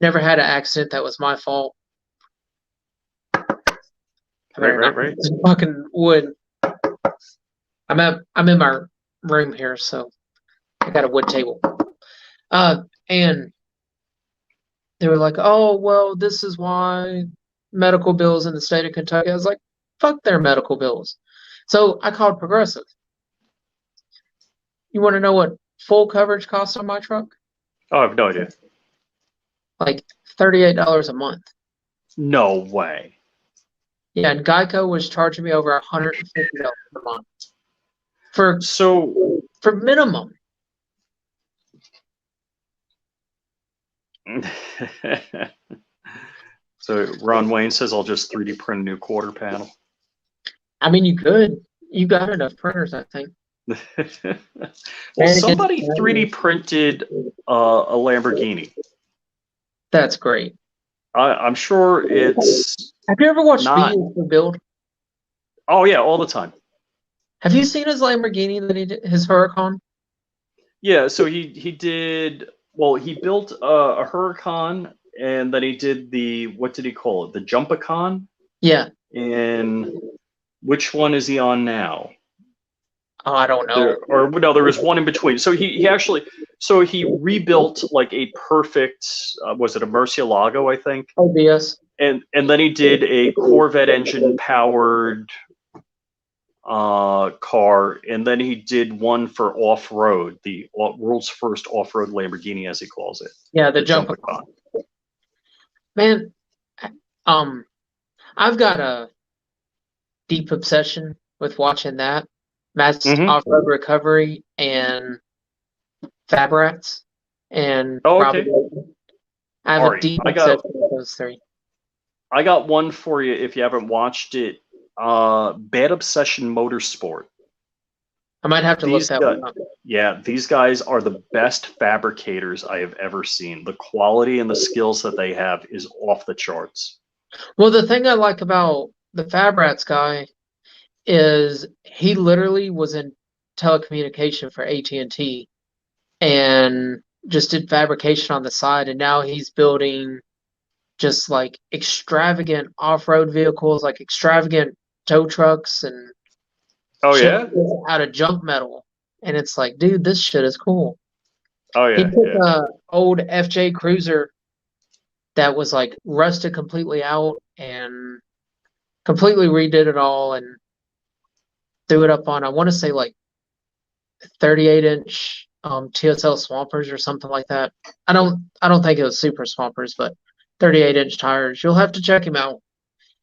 never had an accident that was my fault. Right. Fucking wood. I'm in my room here, so I got a wood table. And they were like, oh, well, this is why medical bills in the state of Kentucky. I was like, fuck their medical bills. So I called Progressive. You want to know what full coverage costs on my truck? Oh, I have no idea. Like $38 a month. No way. Yeah, and Geico was charging me over $150 a month for minimum. So Ron Wayne says I'll just 3D print a new quarter panel. I mean, you could. You got enough printers, I think. Well, somebody 3D printed a Lamborghini. That's great. I'm sure it's. Have you ever watched videos for Build? Oh yeah, all the time. Have you seen his Lamborghini that he did, his Huracan? Yeah, so he did. Well, he built a Huracan, and then he did what did he call it? The Jumpicon? Yeah. And which one is he on now? Oh, I don't know. There was one in between. So he actually, he rebuilt like a perfect, was it a Murcielago, I think? OBS. And then he did a Corvette engine powered car, and then he did one for off-road, the world's first off-road Lamborghini, as he calls it. Yeah, the Jumpicon. Man, I've got a deep obsession with watching that. Matt's Off-Road Recovery and Fab Rats and okay. I have a deep obsession with those three. I got one for you if you haven't watched it. Bad Obsession Motorsport. I might have to look that one up. Yeah, these guys are the best fabricators I have ever seen. The quality and the skills that they have is off the charts. Well, the thing I like about the Fab Rats guy is he literally was in telecommunication for AT&T and just did fabrication on the side, and now he's building just like extravagant off-road vehicles, like extravagant tow trucks and Oh shit yeah. out of junk metal. And it's like, dude, this shit is cool. Oh He yeah. took Yeah. a old FJ Cruiser that was like rusted completely out and completely redid it all and threw it up on, I want to say like 38-inch TSL Swampers or something like that. I don't think it was Super Swampers, but 38-inch tires. You'll have to check him out.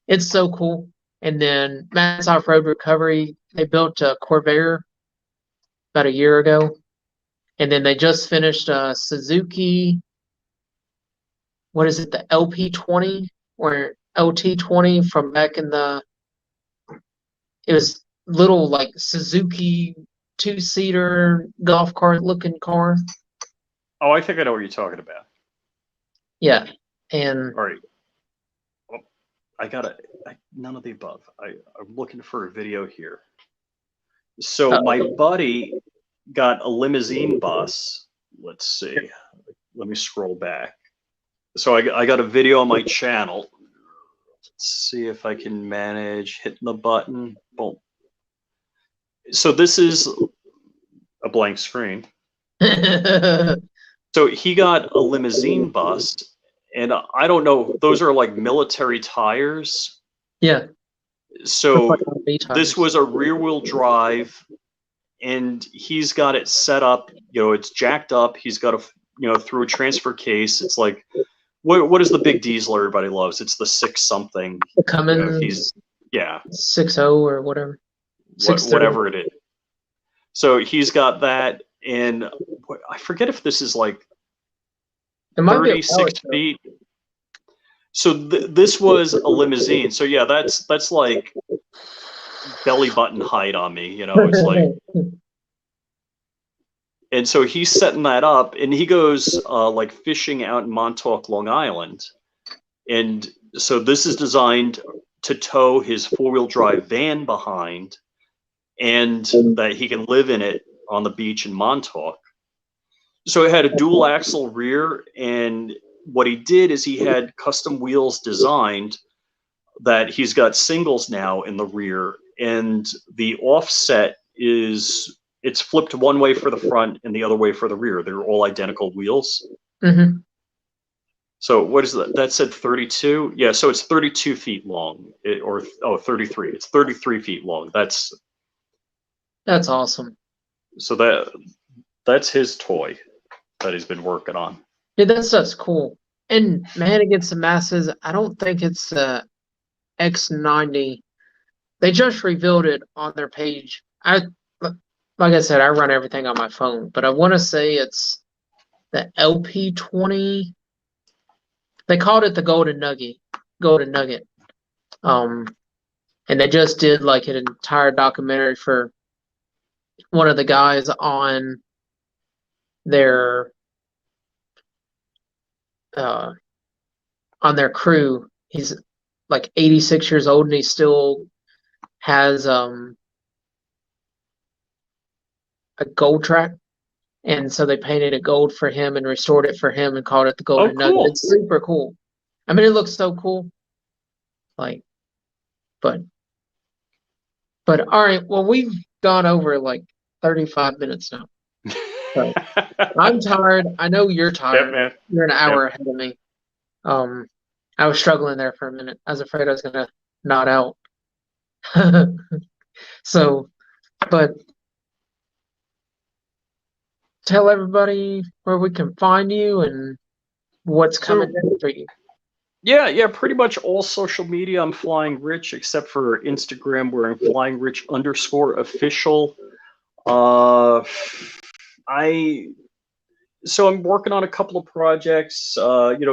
It's so cool. And then Matt's Off-Road Recovery, they built a Corvair about a year ago. And then they just finished a Suzuki, what is it, the LP20 or LT20 from back in the, it was little like Suzuki two-seater golf cart looking car. Oh, I think I know what you're talking about. Yeah. And All right. Well, none of the above. I'm looking for a video here. So my buddy got a limousine bus. Let's see. Let me scroll back. So I got a video on my channel. Let's see if I can manage hitting the button. Boom. So this is a blank screen. So he got a limousine bus, and I don't know, those are like military tires. yeah. So Like on B this tires. was a rear wheel drive, and he's got it set up, it's jacked up. He's got through a transfer case. It's like, what is the big diesel everybody loves? It's the 6 something. The Cummins Yeah, 6.0 or whatever. whatever it is. So he's got that, and I forget if this is like It might be a 36 feet. So this was a limousine. So yeah, that's like belly button height on me. It's like, and so he's setting that up, and he goes like fishing out in Montauk, Long Island, and so this is designed to tow his 4-wheel drive van behind, and that he can live in it on the beach in Montauk. So it had a dual axle rear, and what he did is he had custom wheels designed that he's got singles now in the rear, and the offset it's flipped one way for the front and the other way for the rear. They're all identical wheels. Mm-hmm. So what is that? That said 32? Yeah, so it's 32 feet long, 33. It's 33 feet long. That's awesome. So that's his toy that he's been working on. Yeah, that stuff's cool. And Man Against the Masses, I don't think it's X90. They just revealed it on their page. Like I said, I run everything on my phone, but I want to say it's the LP20. They called it the Golden Nugget. And they just did like an entire documentary for one of the guys on their crew. He's like 86 years old and he still has a gold track. And so they painted it gold for him and restored it for him and called it the Golden Nugget. It's super cool. I mean, it looks so cool. Like, but all right. Well, we've gone over like 35 minutes now. So I'm tired. I know you're tired. Yeah, man. You're an hour ahead of me. I was struggling there for a minute. I was afraid I was gonna nod out. So, but tell everybody where we can find you and what's coming in for you. Yeah, pretty much all social media. I'm Flying Rich, except for Instagram, where I'm FlyingRich_official. So I'm working on a couple of projects.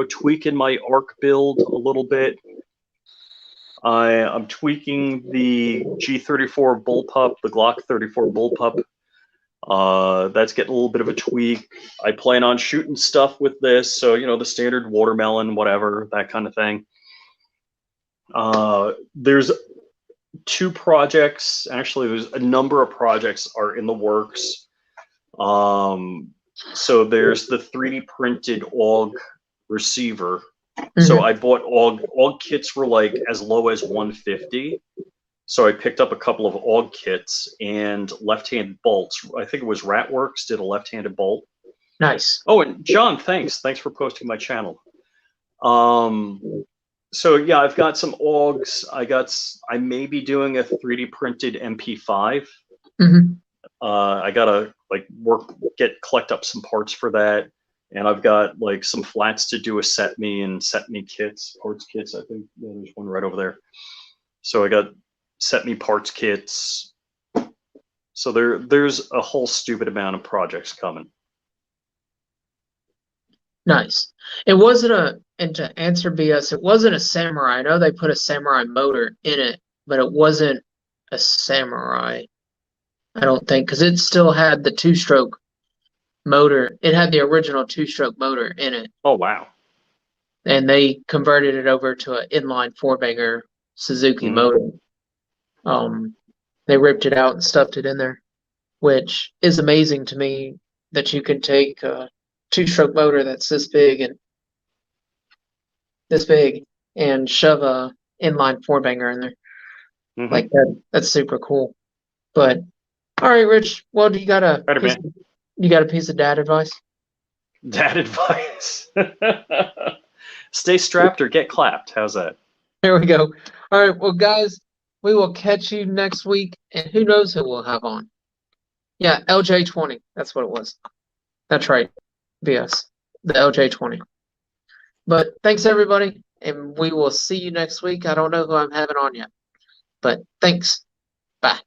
Tweaking my ARC build a little bit. I'm tweaking the G34 bullpup, the Glock 34 bullpup. That's getting a little bit of a tweak. I plan on shooting stuff with this, so the standard watermelon, whatever, that kind of thing. There's 2 projects. Actually, there's a number of projects are in the works. So there's the 3D printed AUG receiver So Mhm. I bought all kits were like as low as 150. So I picked up a couple of AUG kits and left-handed bolts. I think it was Ratworks did a left-handed bolt. Nice. Oh, and John, thanks for posting my channel. So yeah, I've got some AUGs. I may be doing a 3D printed MP5. Mhm. I gotta like collect up some parts for that, and I've got like some flats to do a set me kits, parts kits. I think there's one right over there. So I got set me parts kits. So there's a whole stupid amount of projects coming. Nice. It wasn't and to answer BS, it wasn't a Samurai. I know they put a Samurai motor in it, but it wasn't a Samurai, I don't think, because it still had the two-stroke motor. It had the original two-stroke motor in it, Oh wow. and they converted it over to an inline four-banger Suzuki Mm-hmm. motor. They ripped it out and stuffed it in there, which is amazing to me that you can take a two-stroke motor that's this big, and shove a inline four banger in there. Mm-hmm. Like that's super cool. But all right, Rich. Well, do you got a Right, piece? man. You got a piece of dad advice? Dad advice. Stay strapped or get clapped. How's that? There we go. All right, well, guys, we will catch you next week, and who knows who we'll have on? Yeah, LJ20. That's what it was. That's right. BS. The LJ20. But thanks everybody, and we will see you next week. I don't know who I'm having on yet, but thanks. Bye.